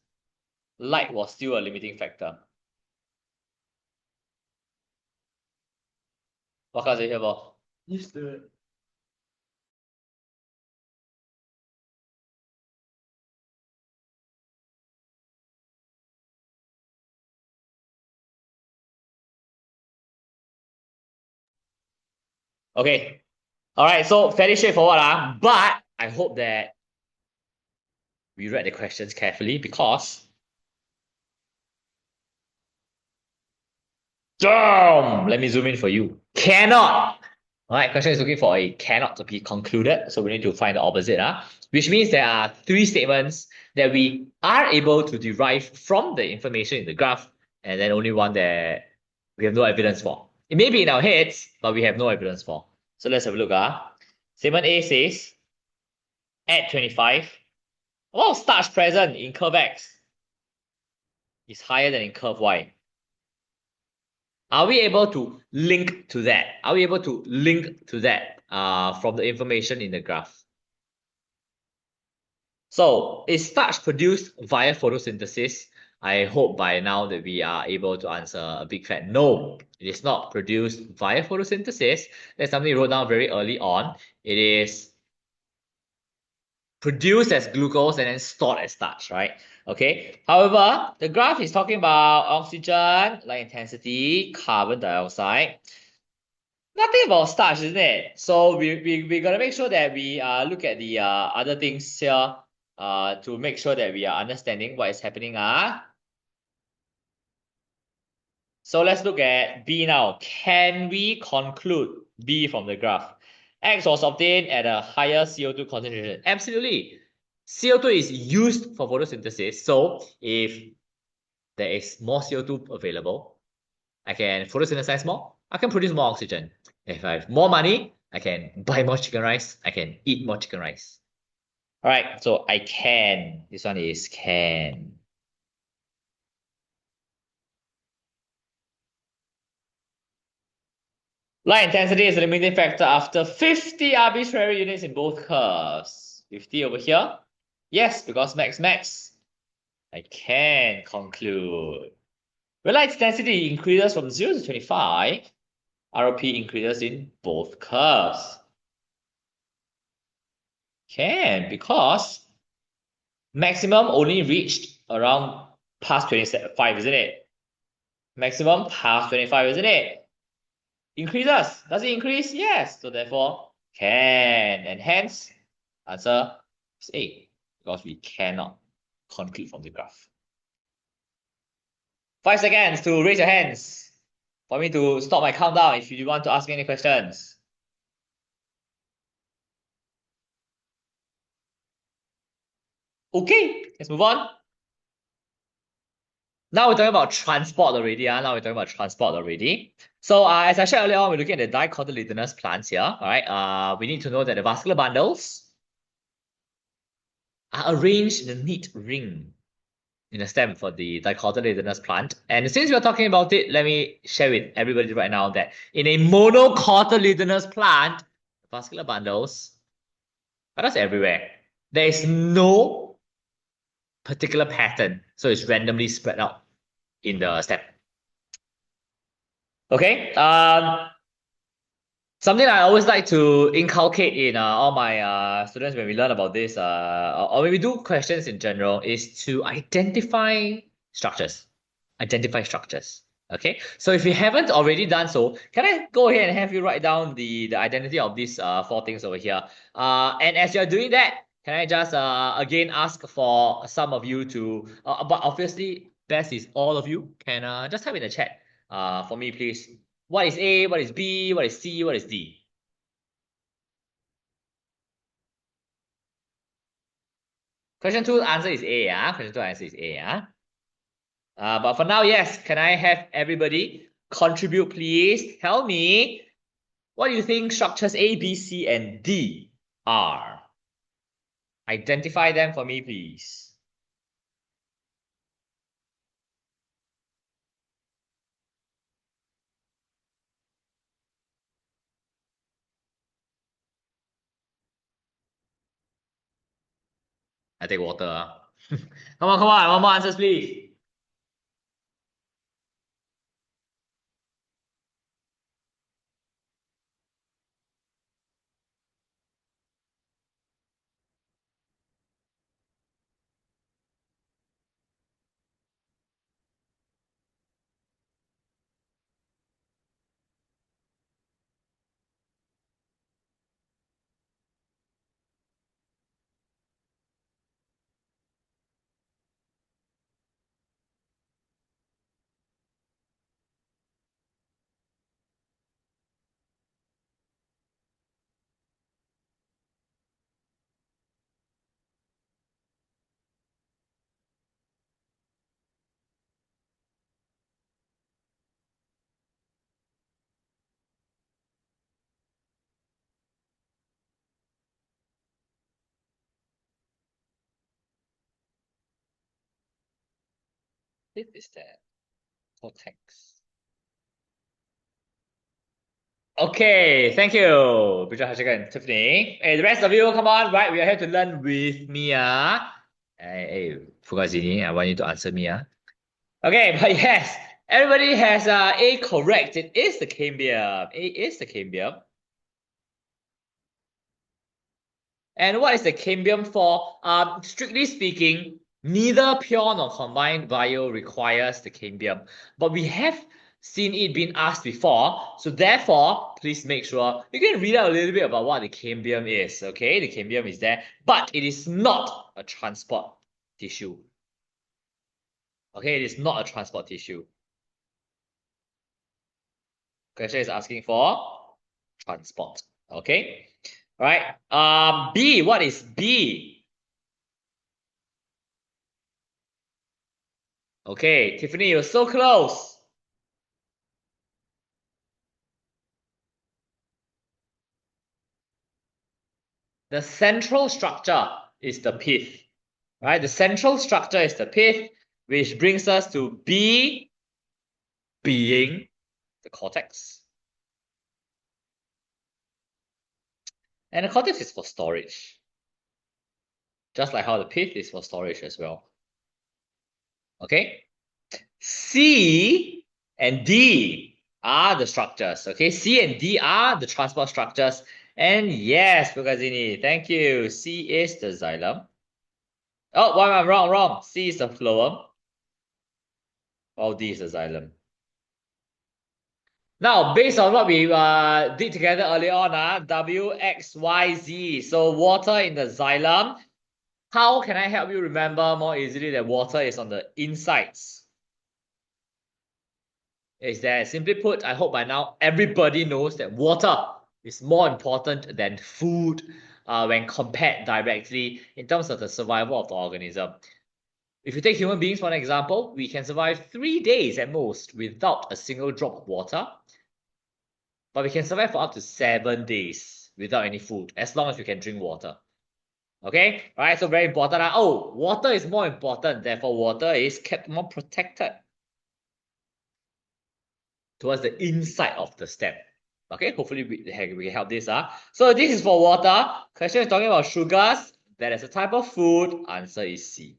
[SPEAKER 1] light was still a limiting factor. What class are you here for? Used to it. Okay. All right. So fairly straightforward, but I hope that we read the questions carefully because damn, let me zoom in for you. Cannot. All right, question is looking for a cannot to be concluded. So we need to find the opposite, which means there are three statements that we are able to derive from the information in the graph, and then only one that we have no evidence for. It may be in our heads, but we have no evidence for. So let's have a look. Statement A says, at 25, starch present in curve X is higher than in curve Y. Are we able to link to that? Are we able to link to that from the information in the graph? So is starch produced via photosynthesis? I hope by now that we are able to answer a big fat no. It is not produced via photosynthesis. That's something we wrote down very early on. It is produced as glucose and then stored as starch, right? Okay. However, the graph is talking about oxygen, light intensity, carbon dioxide. Nothing about starch, isn't it? So we gotta make sure that we look at the other things here to make sure that we are understanding what is happening. So let's look at B now. Can we conclude B from the graph? X was obtained at a higher CO2 concentration. Absolutely. CO2 is used for photosynthesis. So if there is more CO2 available, I can photosynthesize more. I can produce more oxygen. If I have more money, I can buy more chicken rice. I can eat more chicken rice. All right, so I can. This one is can. Light intensity is the limiting factor after 50 arbitrary units in both curves. 50 over here. Yes, because max. I can conclude. When light intensity increases from 0 to 25, ROP increases in both curves. Can, because maximum only reached around past 25, isn't it? Maximum past 25, isn't it? Increases. Does it increase? Yes. So therefore, can. And hence, answer is A, because we cannot conclude from the graph. 5 seconds to raise your hands for me to stop my countdown if you want to ask me any questions. Okay, let's move on. Now we're talking about transport already. So as I shared earlier on, we're looking at the dicotyledonous plants here. All right. We need to know that the vascular bundles are arranged in a neat ring in a stem for the dicotyledonous plant. And since we're talking about it, let me share with everybody right now that in a monocotyledonous plant, vascular bundles are just everywhere. There is no particular pattern, so it's randomly spread out in the stem. Okay. Something I always like to inculcate in all my students when we learn about this, or when we do questions in general, is to identify structures. Identify structures. Okay. So if you haven't already done so, can I go ahead and have you write down the identity of these four things over here? And as you're doing that, can I just again ask for some of you to, but obviously best is all of you can just type in the chat for me, please. What is A? What is B? What is C? What is D? Question 2 answer is A. Question 2 answer is A. But for now, yes. Can I have everybody contribute, please? Tell me, what do you think structures A, B, C, and D are? Identify them for me, please. I take water. Come on. One more answers, please. Pith is that cortex. Okay, thank you, Bridget, Hashika, and Tiffany. Hey, the rest of you, come on, right? We are here to learn with me, Hey, Fugazini, I want you to answer me, Okay, but yes, everybody has A correct. It is the cambium. A is the cambium. And what is the cambium for? Strictly speaking, neither pure nor combined bio requires the cambium. But we have seen it being asked before. So therefore, please make sure you can read out a little bit about what the cambium is. Okay, the cambium is there, but it is not a transport tissue. Okay, it is not a transport tissue. Question is asking for transport. Okay. All right. B, what is B? Okay, Tiffany, you're so close. The central structure is the pith. Right? The central structure is the pith, which brings us to B being the cortex. And the cortex is for storage. Just like how the pith is for storage as well. Okay? C and D are the structures. Okay, C and D are the transport structures. And yes, Bugazini, thank you. C is the xylem. Oh, why am I wrong? C is the phloem. Oh, D is the xylem. Now, based on what we did together earlier on, W, X, Y, Z. So water in the xylem. How can I help you remember more easily that water is on the insides? Is that simply put, I hope by now everybody knows that water is more important than food when compared directly in terms of the survival of the organism. If you take human beings for an example, we can survive 3 days at most without a single drop of water, but we can survive for up to 7 days without any food, as long as we can drink water. Okay, all right, so very important. Oh, water is more important, therefore water is kept more protected towards the inside of the stem. Okay, hopefully we can help this. So this is for water. Question is talking about sugars. That is a type of food. Answer is C.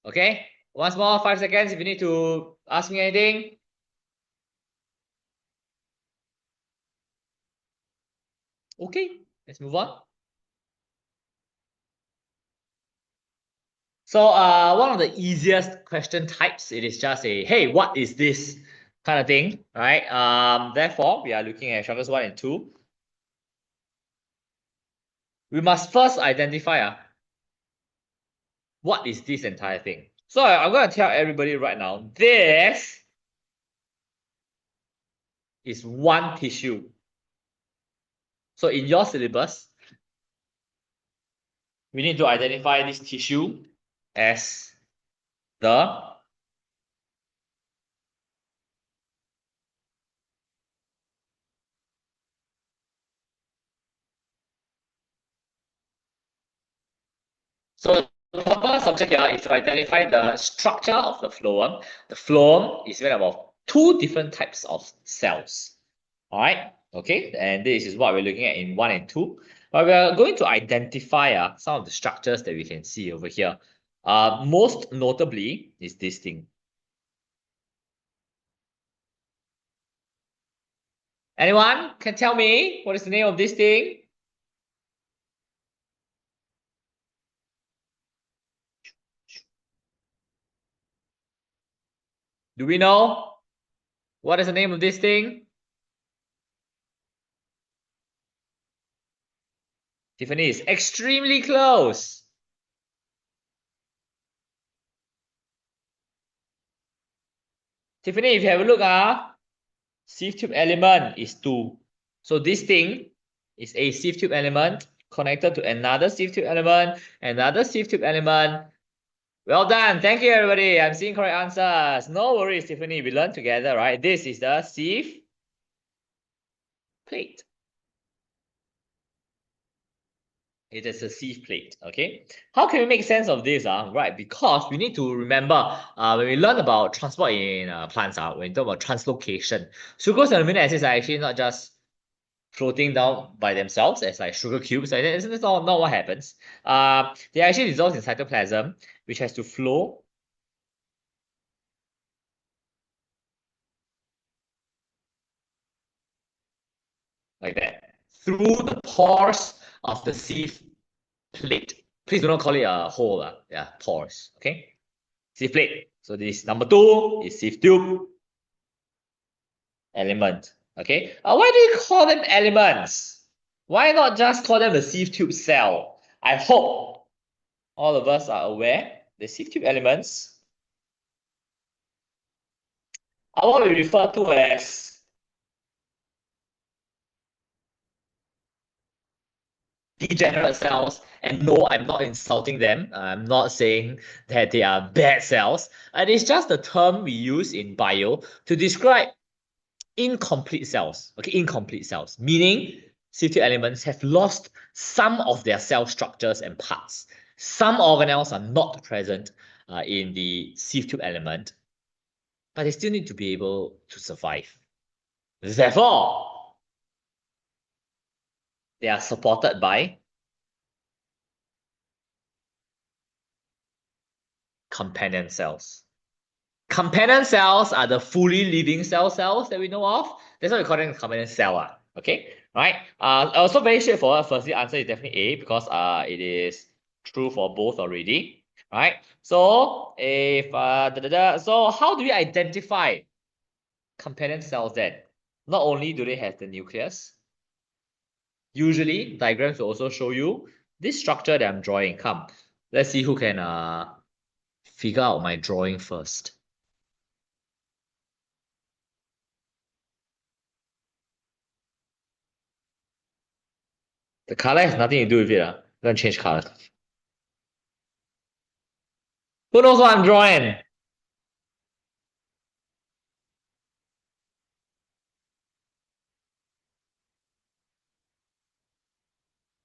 [SPEAKER 1] Okay, once more, 5 seconds if you need to ask me anything. Okay, let's move on. So one of the easiest question types, it is just a, hey, what is this kind of thing, right? Therefore, we are looking at chapters 1 and 2. We must first identify what is this entire thing. So I'm going to tell everybody right now, this is one tissue. So in your syllabus, we need to identify this tissue as the So the purpose subject here is to identify the structure of the phloem. The phloem is made up of 2 different types of cells. All right, okay, and this is what we're looking at in 1 and 2. But we're going to identify some of the structures that we can see over here. Most notably is this thing. Anyone can tell me what is the name of this thing? Do we know what is the name of this thing? Tiffany is extremely close. Tiffany, if you have a look, sieve tube element is 2. So this thing is a sieve tube element connected to another sieve tube element, another sieve tube element. Well done. Thank you, everybody. I'm seeing correct answers. No worries, Tiffany. We learned together, right? This is the sieve plate. It is a sieve plate, okay? How can we make sense of this? Right, because we need to remember when we learn about transport in plants, when we talk about translocation, sucrose and amino acids are actually not just floating down by themselves as like sugar cubes. Like that. That's not what happens. They actually dissolve in cytoplasm, which has to flow like that through the pores of the sieve plate. Please do not call it a hole. Yeah, pores. Okay. Sieve plate. So this number 2 is sieve tube element. Okay. Why do you call them elements? Why not just call them the sieve tube cell? I hope all of us are aware the sieve tube elements are what we refer to as degenerate cells. And no, I'm not insulting them. I'm not saying that they are bad cells. And it's just a term we use in bio to describe incomplete cells. Okay, incomplete cells, meaning sieve tube elements have lost some of their cell structures and parts. Some organelles are not present in the sieve tube element, but they still need to be able to survive. Therefore, they are supported by companion cells. Companion cells are the fully living cells that we know of. That's why we call them companion cell. Okay, right? Also very straightforward. Firstly, answer is definitely A because it is true for both already. Right? So if so how do we identify companion cells then? Not only do they have the nucleus, usually diagrams will also show you this structure that I'm drawing. Come, let's see who can figure out my drawing first. The color has nothing to do with it. I'm gonna change color. Who knows what I'm drawing?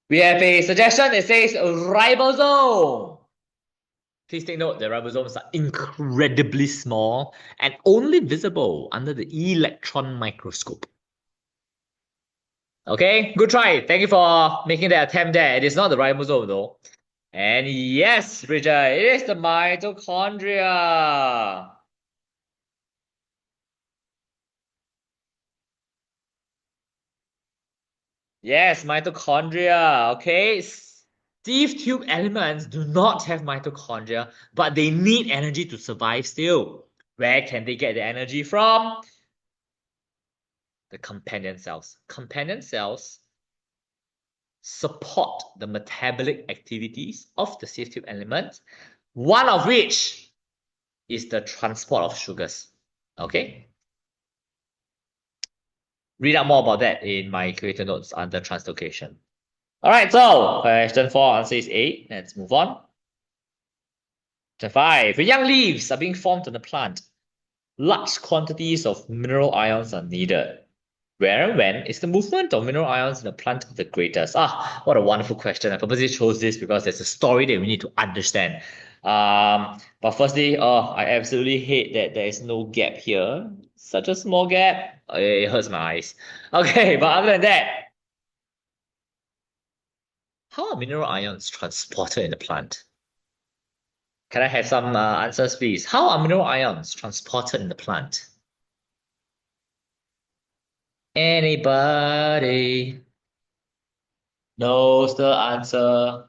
[SPEAKER 1] We have a suggestion that says ribosome. Please take note, the ribosomes are incredibly small and only visible under the electron microscope. Okay, good try. Thank you for making that attempt there. It is not the ribosome though. And yes, Bridget, it is the mitochondria. Yes, mitochondria. Okay. Sieve tube elements do not have mitochondria, but they need energy to survive still. Where can they get the energy from? The companion cells. Companion cells support the metabolic activities of the sieve tube element, one of which is the transport of sugars. Okay? Read up more about that in my creator notes under translocation. All right, so question 4 answer is A. Let's move on. Question 5. When young leaves are being formed on the plant, large quantities of mineral ions are needed. Where and when is the movement of mineral ions in the plant the greatest? What a wonderful question. I purposely chose this because there's a story that we need to understand. But firstly, I absolutely hate that there is no gap here. Such a small gap. It hurts my eyes. Okay, but other than that, how are mineral ions transported in the plant? Can I have some answers, please? How are mineral ions transported in the plant? Anybody knows the answer?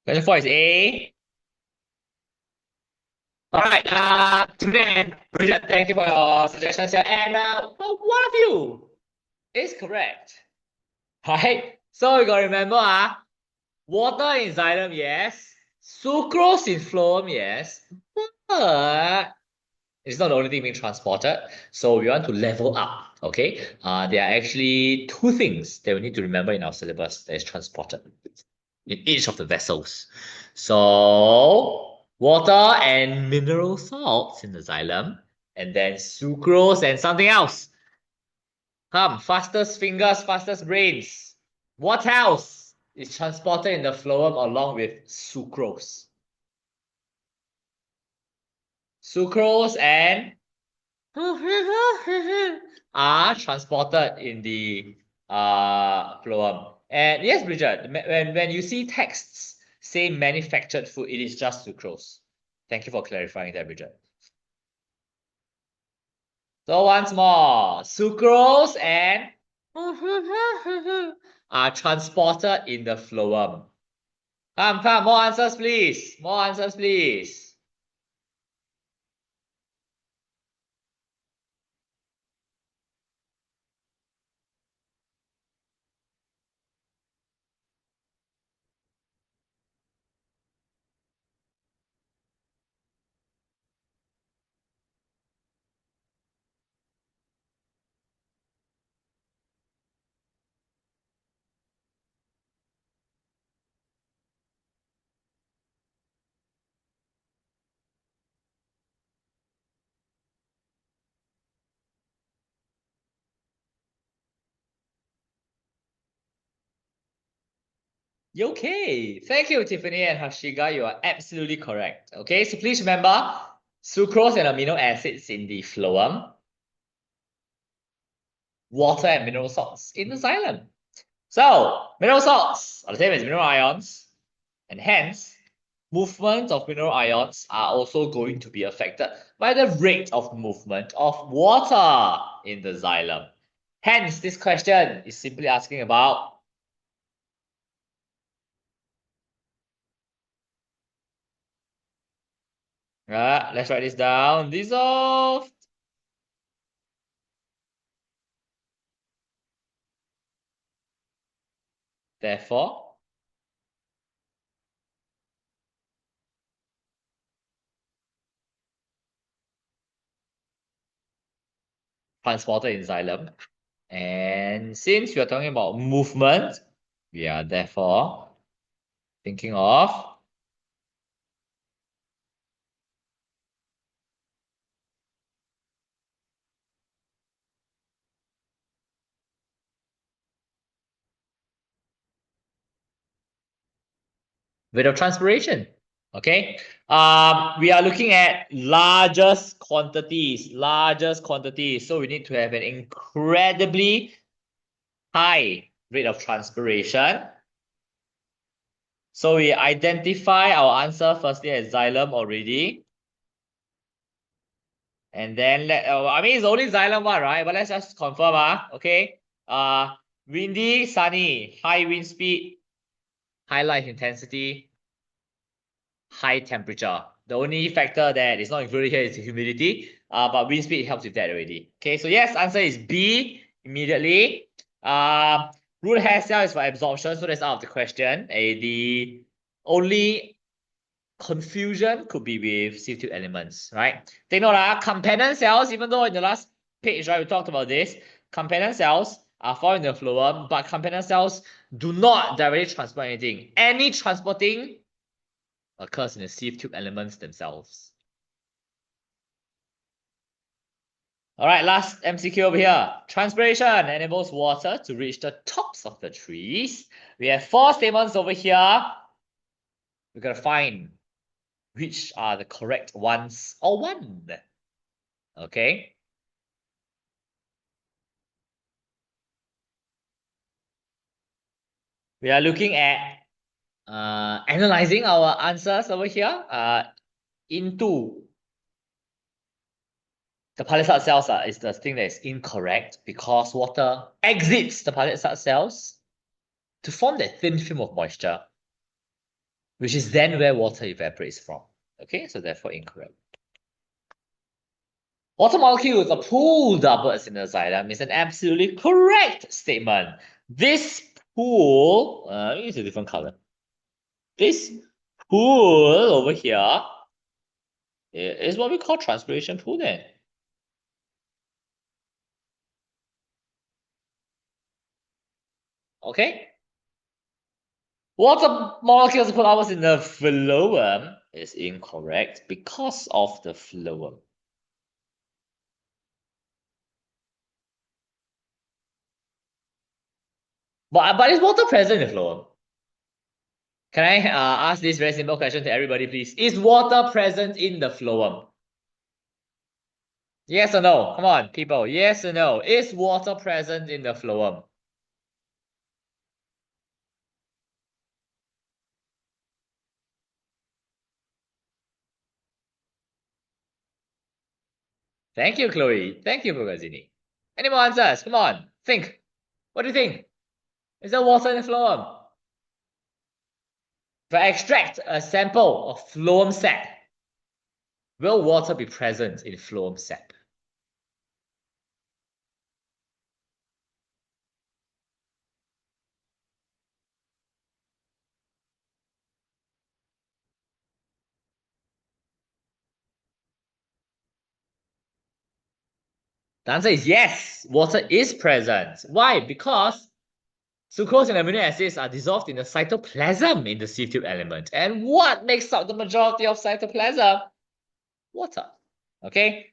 [SPEAKER 1] Question 4 is A. All right, Julian, Bridget, thank you for your suggestions here. And well, one of you is correct. Right? So you gotta remember, water in xylem, yes. Sucrose in phloem, yes. But it's not the only thing being transported. So we want to level up, okay? There are actually two things that we need to remember in our syllabus that is transported in each of the vessels. So water and mineral salts in the xylem, and then sucrose and something else. Come, fastest fingers, fastest brains. What else is transported in the phloem along with sucrose? Sucrose and are transported in the phloem. And yes, Bridget, when you see texts say manufactured food, it is just sucrose. Thank you for clarifying that, Bridget. So once more, sucrose and are transported in the phloem. Come, more answers, please. More answers, please. Okay, thank you, Tiffany and Hashiga. You are absolutely correct. Okay, so please remember sucrose and amino acids in the phloem, water and mineral salts in the xylem. So, mineral salts are the same as mineral ions, and hence, movement of mineral ions are also going to be affected by the rate of movement of water in the xylem. Hence, this question is simply asking about let's write this down. Dissolved. Therefore, transported in xylem. And since we are talking about movement, we are therefore thinking of rate of transpiration. Okay. We are looking at largest quantities. So we need to have an incredibly high rate of transpiration. So we identify our answer firstly as xylem already. And then I mean it's only xylem one, right? But let's just confirm, okay. Windy, sunny, high wind speed, high light intensity, high temperature. The only factor that is not included here is the humidity. But wind speed helps with that already. Okay, so yes, answer is B immediately. Root hair cell is for absorption, so that's out of the question. The only confusion could be with sieve tube elements, right? Take note, companion cells, even though in the last page, right, we talked about this, companion cells are found in the phloem, but companion cells do not directly transport anything. Any transporting occurs in the sieve tube elements themselves. All right, last MCQ over here. Transpiration enables water to reach the tops of the trees. We have 4 statements over here. We're gonna find which are the correct ones or one. Okay. We are looking at analyzing our answers over here into the palisade cells is the thing that is incorrect because water exits the palisade cells to form that thin film of moisture, which is then where water evaporates from. Okay, so therefore incorrect. Water molecules are pulled upwards in the xylem is an absolutely correct statement. This pool, it's a different color. This pool over here is what we call transpiration pool then. Okay. Water molecules put upwards in the phloem is incorrect because of the phloem. But is water present in the phloem? Can I ask this very simple question to everybody, please? Is water present in the phloem? Yes or no? Come on, people. Yes or no? Is water present in the phloem? Thank you, Chloe. Thank you, Bogazini. Any more answers? Come on, think. What do you think? Is there water in the phloem? If I extract a sample of phloem sap, will water be present in phloem sap? The answer is yes, water is present. Why? Because sucrose and amino acids are dissolved in the cytoplasm in the sieve tube element. And what makes up the majority of cytoplasm? Water. Okay?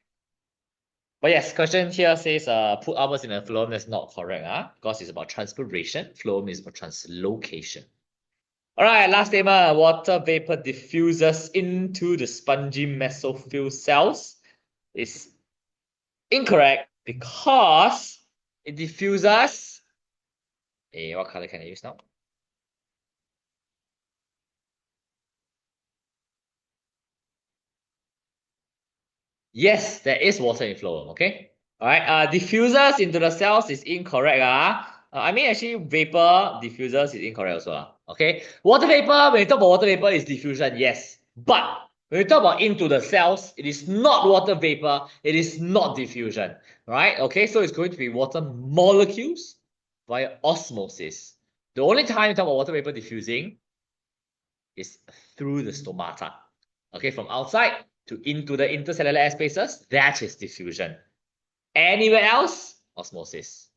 [SPEAKER 1] But yes, question here says put ours in a phloem. That's not correct, because it's about transpiration. Phloem is about translocation. All right, last statement. Water vapor diffuses into the spongy mesophyll cells. Is incorrect because it diffuses. What color can I use now? Yes, there is water in phloem, okay? All right, diffuses into the cells is incorrect. I mean, actually, vapor diffuses is incorrect also. Okay, water vapor, when you talk about water vapor, is diffusion, yes. But when you talk about into the cells, it is not water vapor, it is not diffusion, right? Okay, so it's going to be water molecules via osmosis. The only time you talk about water vapor diffusing is through the stomata. Okay, from outside to into the intercellular air spaces, that is diffusion. Anywhere else, osmosis.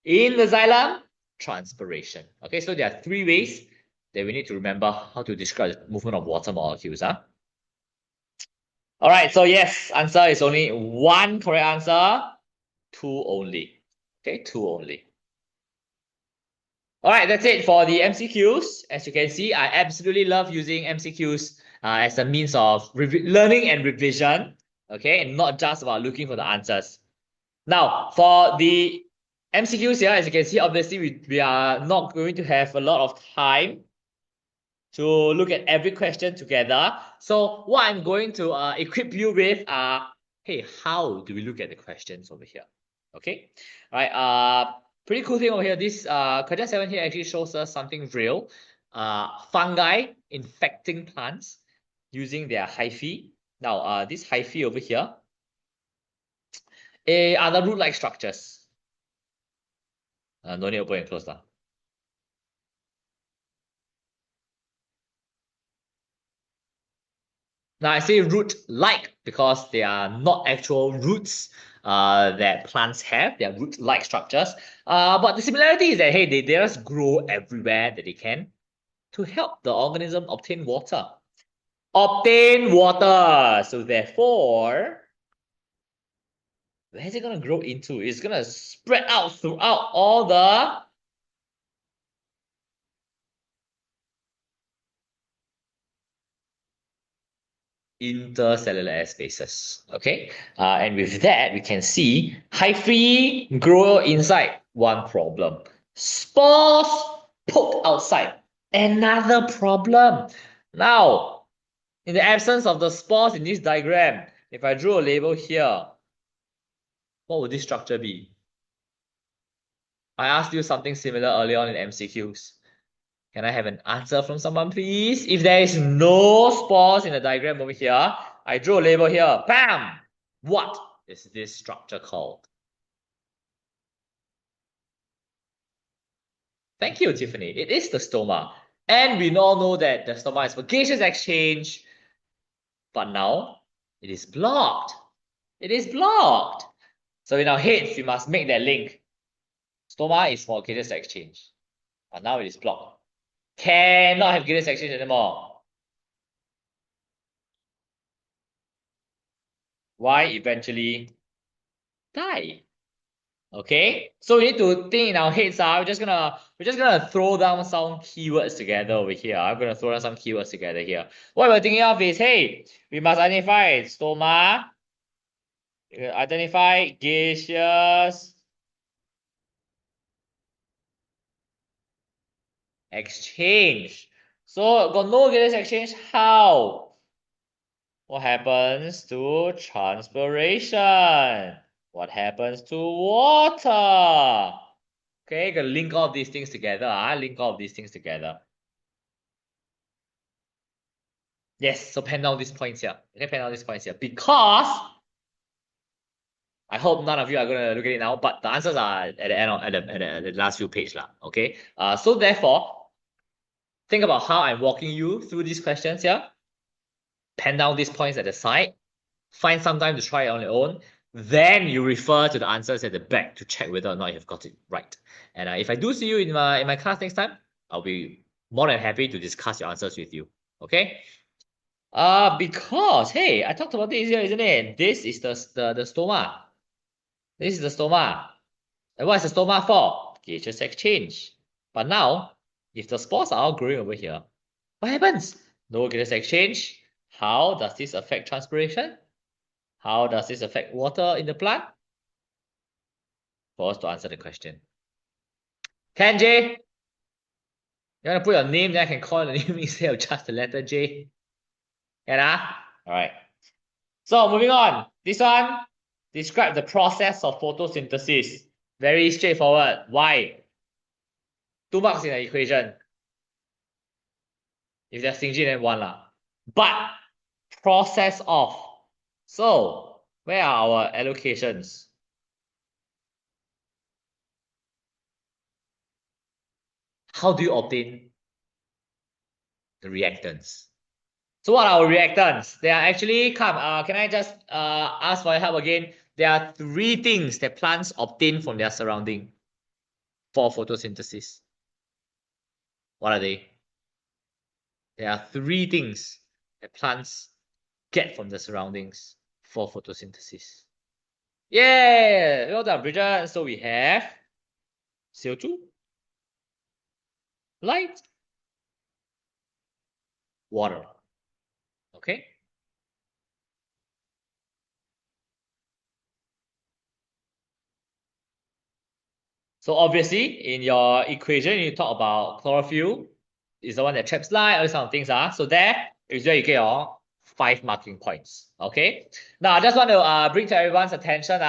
[SPEAKER 1] In the xylem, transpiration. Okay, so there are three ways that we need to remember how to describe the movement of water molecules. All right, so yes, answer is only one correct answer, two only. Okay, two only. All right, that's it for the MCQs. As you can see, I absolutely love using MCQs as a means of learning and revision, okay, and not just about looking for the answers. Now, for the MCQs here, as you can see, obviously we are not going to have a lot of time to look at every question together. So what I'm going to equip you with are, hey, how do we look at the questions over here? Okay, all right, pretty cool thing over here. This question 7 here actually shows us something real. Fungi infecting plants using their hyphae. Now, this hyphae over here are the root-like structures. No need to open and close now. Now I say root-like because they are not actual roots that plants have. They are root-like structures. But the similarity is that, hey, they just grow everywhere that they can to help the organism obtain water. Obtain water. So therefore, where is it going to grow into? It's going to spread out throughout all the intercellular air spaces. Okay, and with that, we can see hyphae grow inside, one problem. Spores poke outside, another problem. Now, in the absence of the spores in this diagram, if I drew a label here, what would this structure be? I asked you something similar earlier on in MCQs. Can I have an answer from someone, please? If there is no spores in the diagram over here, I drew a label here. Bam! What is this structure called? Thank you, Tiffany. It is the stoma. And we all know that the stoma is for gaseous exchange, but now it is blocked. It is blocked. So in our heads, we must make that link. Stoma is for gaseous exchange, but now it is blocked. Cannot have gaseous exchange anymore. why eventually die? Okay, so we need to think in our heads. We're just gonna throw down some keywords together over here. I'm gonna throw down some keywords together here. What we're thinking of is, hey, we must identify stoma, identify gaseous exchange. So got no gaseous exchange, how? What happens to transpiration? What happens to water? Okay, gonna link all of these things together. Link all of these things together. Yes, so pen down these points here. Okay, pen down these points here. Because I hope none of you are gonna look at it now, but the answers are at the end of at the last few pages lah. Okay. So therefore, think about how I'm walking you through these questions here. Pen down these points at the side. Find some time to try it on your own. Then you refer to the answers at the back to check whether or not you've got it right. And if I do see you in my class next time, I'll be more than happy to discuss your answers with you. Okay. Because hey, I talked about this here, isn't it? This is the stoma. This is the stoma. And what is the stoma for? Gaseous exchange. But now, if the spores are all growing over here, what happens? No gaseous exchange. How does this affect transpiration? How does this affect water in the plant? For us to answer the question. Can J? You want to put your name, then I can call the name instead of just the letter J. Can Alright. So moving on. This one, describe the process of photosynthesis. Very straightforward. Why? 2 marks in the equation. If they're stingy, then 1 lah. But process of. So where are our allocations? How do you obtain the reactants? So what are our reactants? They are actually, can I just ask for your help again? There are 3 things that plants obtain from their surrounding for photosynthesis. What are they? There are 3 things that plants get from the surroundings for photosynthesis. Yeah, well done, Bridget. So we have CO2, light, water. Okay. So obviously, in your equation, you talk about chlorophyll is the one that traps light, all these kind of things. So there is where you get your 5 marking points. Okay. Now, I just want to bring to everyone's attention.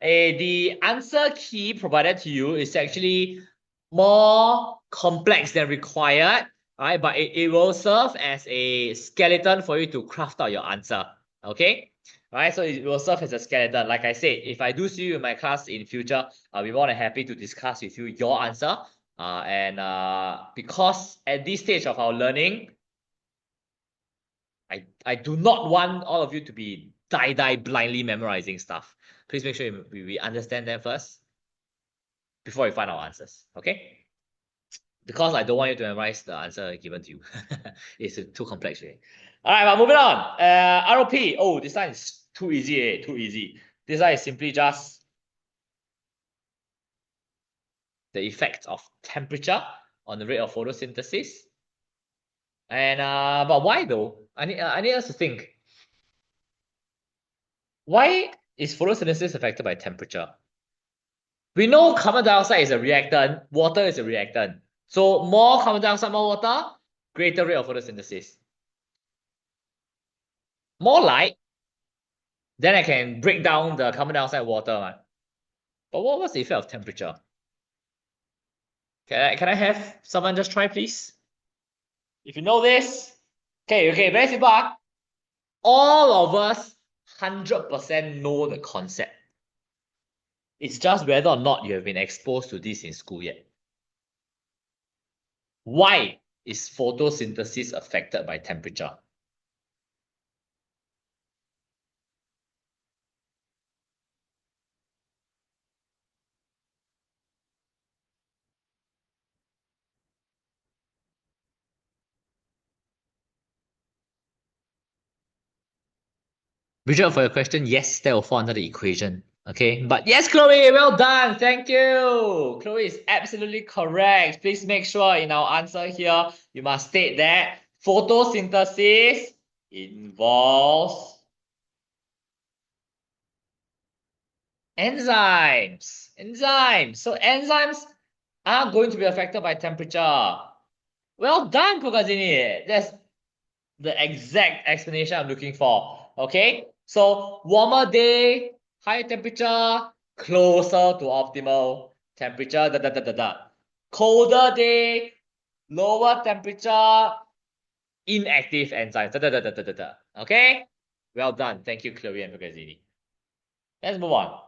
[SPEAKER 1] The answer key provided to you is actually more complex than required. Right? But it will serve as a skeleton for you to craft out your answer. Okay. Right, so it will serve as a skeleton. Like I said, if I do see you in my class in future, I'll be more than happy to discuss with you your answer. Because at this stage of our learning, I do not want all of you to be die blindly memorizing stuff. Please make sure we understand them first before we find our answers. Okay? Because I don't want you to memorize the answer given to you. It's too complex. Really. All right, but moving on. ROP. Oh, this one is too easy. Too easy. This one is simply just the effect of temperature on the rate of photosynthesis. And but why though? I need us to think. Why is photosynthesis affected by temperature? We know carbon dioxide is a reactant, water is a reactant. So more carbon dioxide, more water, greater rate of photosynthesis. More light, then I can break down the carbon dioxide water. Right? But what's the effect of temperature? Can I have someone just try, please? If you know this, okay, very simple. All of us 100% know the concept. It's just whether or not you have been exposed to this in school yet. Why is photosynthesis affected by temperature? Richard, for your question, yes, that will fall under the equation. Okay, but yes, Chloe, well done. Thank you. Chloe is absolutely correct. Please make sure in our answer here, you must state that photosynthesis involves enzymes. Enzymes. So enzymes are going to be affected by temperature. Well done, Pugazini. That's the exact explanation I'm looking for. Okay, so warmer day, higher temperature, closer to optimal temperature. Da, da, da, da, da. Colder day, lower temperature, inactive enzymes. Da, da, da, da, da, da, da. Okay, well done. Thank you, Chloe and Pugazini. Let's move on.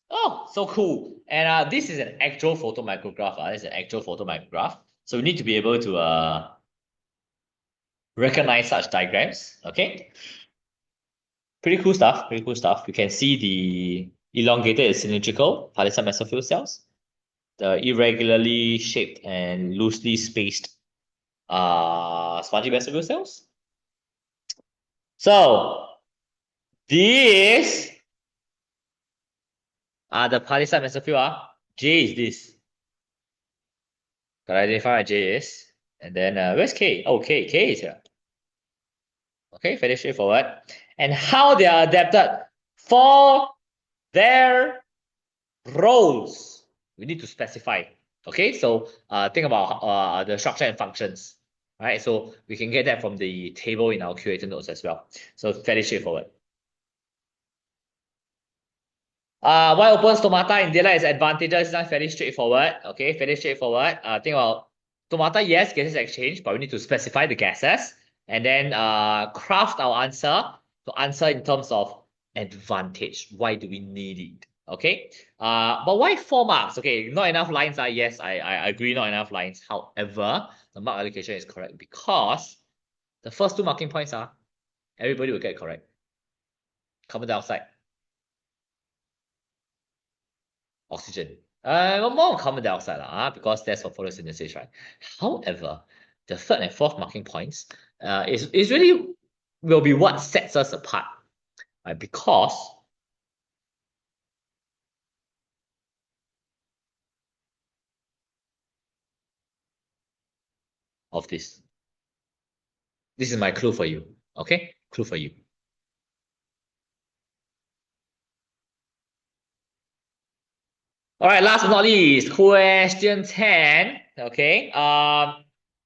[SPEAKER 1] Oh, so cool. And this is an actual photomicrograph. This is an actual photomicrograph. So we need to be able to recognize such diagrams. Okay. Pretty cool stuff. Pretty cool stuff. You can see the elongated and cylindrical palisade mesophyll cells, the irregularly shaped and loosely spaced spongy mesophyll cells. So these are the palisade mesophyll. J is this. Gotta identify what J is. And then where's K? Oh, K is here. Okay, fairly straightforward. And how they are adapted for their roles. We need to specify. Okay, so think about the structure and functions. All right, so we can get that from the table in our curator notes as well. So fairly straightforward. Why open stomata in daylight is advantageous. It's fairly straightforward. Okay, fairly straightforward. Think about stomata, yes, gases exchange, but we need to specify the gases and then craft our answer to answer in terms of advantage. Why do we need it? Okay. But why 4 marks? Okay, not enough lines. Yes, I agree, not enough lines. However, the mark allocation is correct because the first 2 marking points are everybody will get correct. Carbon dioxide. Oxygen. More carbon dioxide because that's for photosynthesis, right? However, the 3rd and 4th marking points is really will be what sets us apart, right? Because of this. This is my clue for you. Okay, clue for you. All right, last but not least, question 10. Okay.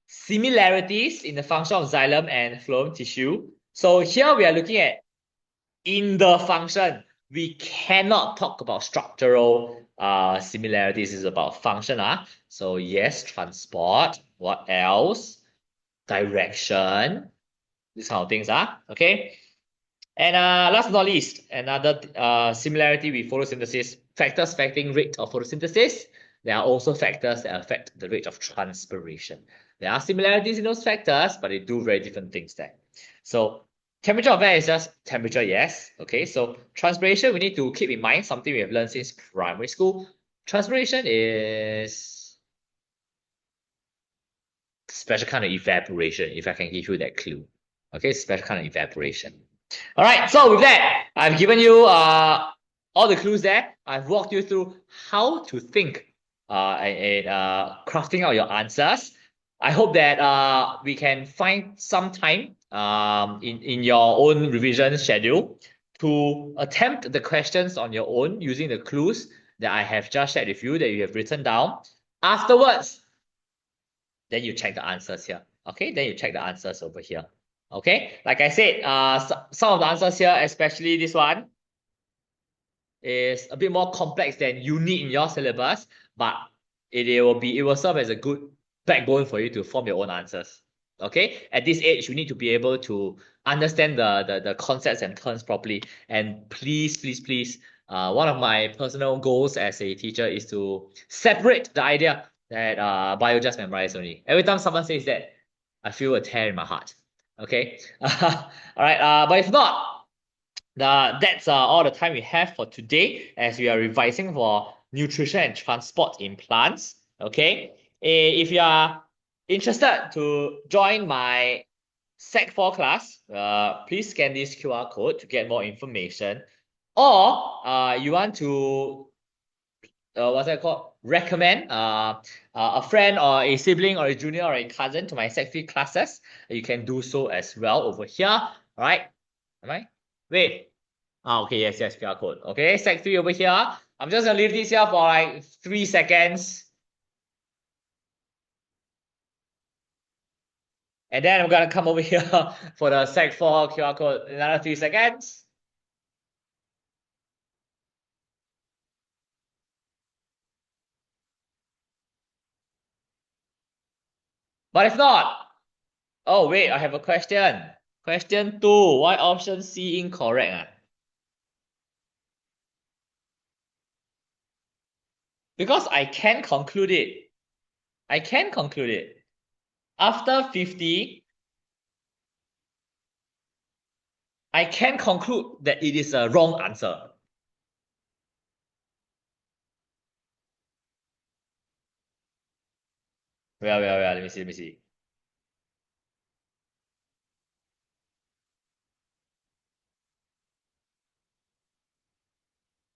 [SPEAKER 1] Similarities in the function of xylem and phloem tissue. So here we are looking at in the function. We cannot talk about structural similarities. It's about function. So yes, transport. What else? Direction. These kind of things. Okay. And last but not least, another similarity with photosynthesis, factors affecting rate of photosynthesis. There are also factors that affect the rate of transpiration. There are similarities in those factors, but they do very different things there. So temperature of air is just temperature, yes. Okay, so transpiration, we need to keep in mind something we have learned since primary school. Transpiration is special kind of evaporation, if I can give you that clue. Okay, special kind of evaporation. All right, so with that, I've given you all the clues there. I've walked you through how to think and crafting out your answers. I hope that we can find some time in your own revision schedule to attempt the questions on your own using the clues that I have just shared with you that you have written down. Afterwards, then you check the answers here. Okay, then you check the answers over here. Okay, like I said, some of the answers here, especially this one, is a bit more complex than you need in your syllabus, but it will serve as a good backbone for you to form your own answers. Okay, at this age, you need to be able to understand the concepts and terms properly. And please, one of my personal goals as a teacher is to separate the idea that bio just memorize only. Every time someone says that, I feel a tear in my heart. Okay. All right. But if not, that's all the time we have for today as we are revising for nutrition and transport in plants. Okay. If you are interested to join my Sec 4 class, please scan this QR code to get more information. Or you want to what's that called? Recommend a friend or a sibling or a junior or a cousin to my Sec 3 classes. You can do so as well over here. All right. Am I? Wait. Okay, yes, QR code. Okay, Sec 3 over here. I'm just gonna leave this here for like 3 seconds. And then I'm gonna come over here for the Sec 4 QR code in another 3 seconds. But if not, oh wait, I have a question. Question 2, why option C incorrect? Because I can conclude it. I can conclude it. After 50, I can conclude that it is a wrong answer. Well, let me see.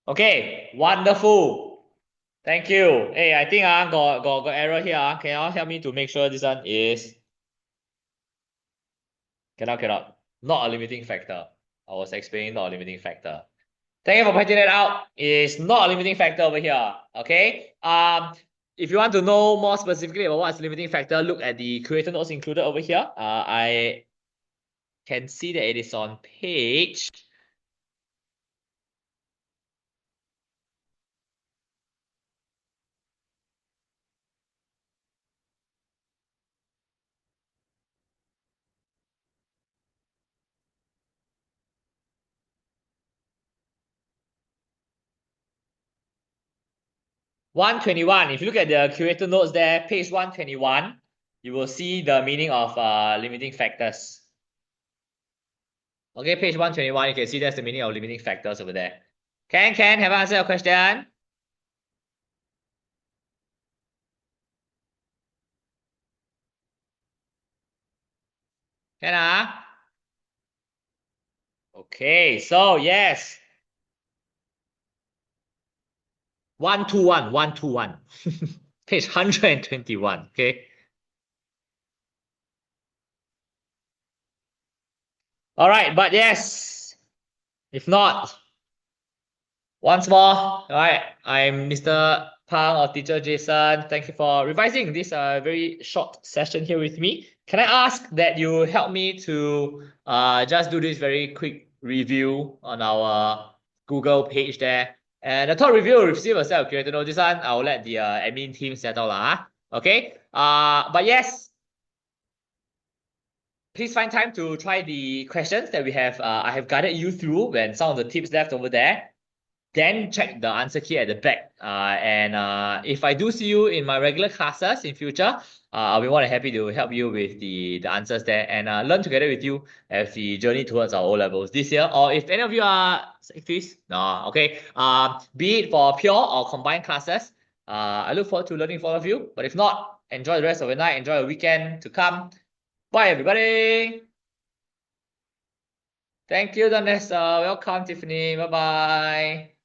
[SPEAKER 1] Okay, wonderful. Thank you. Hey, I think got error here. Can you help me to make sure this one is cannot. Not a limiting factor. I was explaining not a limiting factor. Thank you for pointing that out. It's not a limiting factor over here. Okay. If you want to know more specifically about what's limiting factor, look at the creator notes included over here. I can see that it is on page 121. If you look at the curator notes there, page 121, you will see the meaning of limiting factors. Okay, page 121, you can see that's the meaning of limiting factors over there. Can have I answered your question? Can Okay, so yes. 121. Page 121. Okay. All right, but yes. If not, once more, all right, I'm Mr. Pang or Teacher Jason. Thank you for revising this very short session here with me. Can I ask that you help me to just do this very quick review on our Google page there? And the top review will receive a set of creator notes. This one, I'll let the admin team settle lah. Okay. But yes, please find time to try the questions that we have. I have guided you through when some of the tips left over there. Then check the answer key at the back. And if I do see you in my regular classes in future, I'll be more than happy to help you with the answers there and learn together with you as we journey towards our O-levels this year. Or if any of you are Sec3s, no, okay. Be it for pure or combined classes, I look forward to learning with all of you. But if not, enjoy the rest of the night, enjoy the weekend to come. Bye, everybody. Thank you, Vanessa. Welcome, Tiffany. Bye-bye.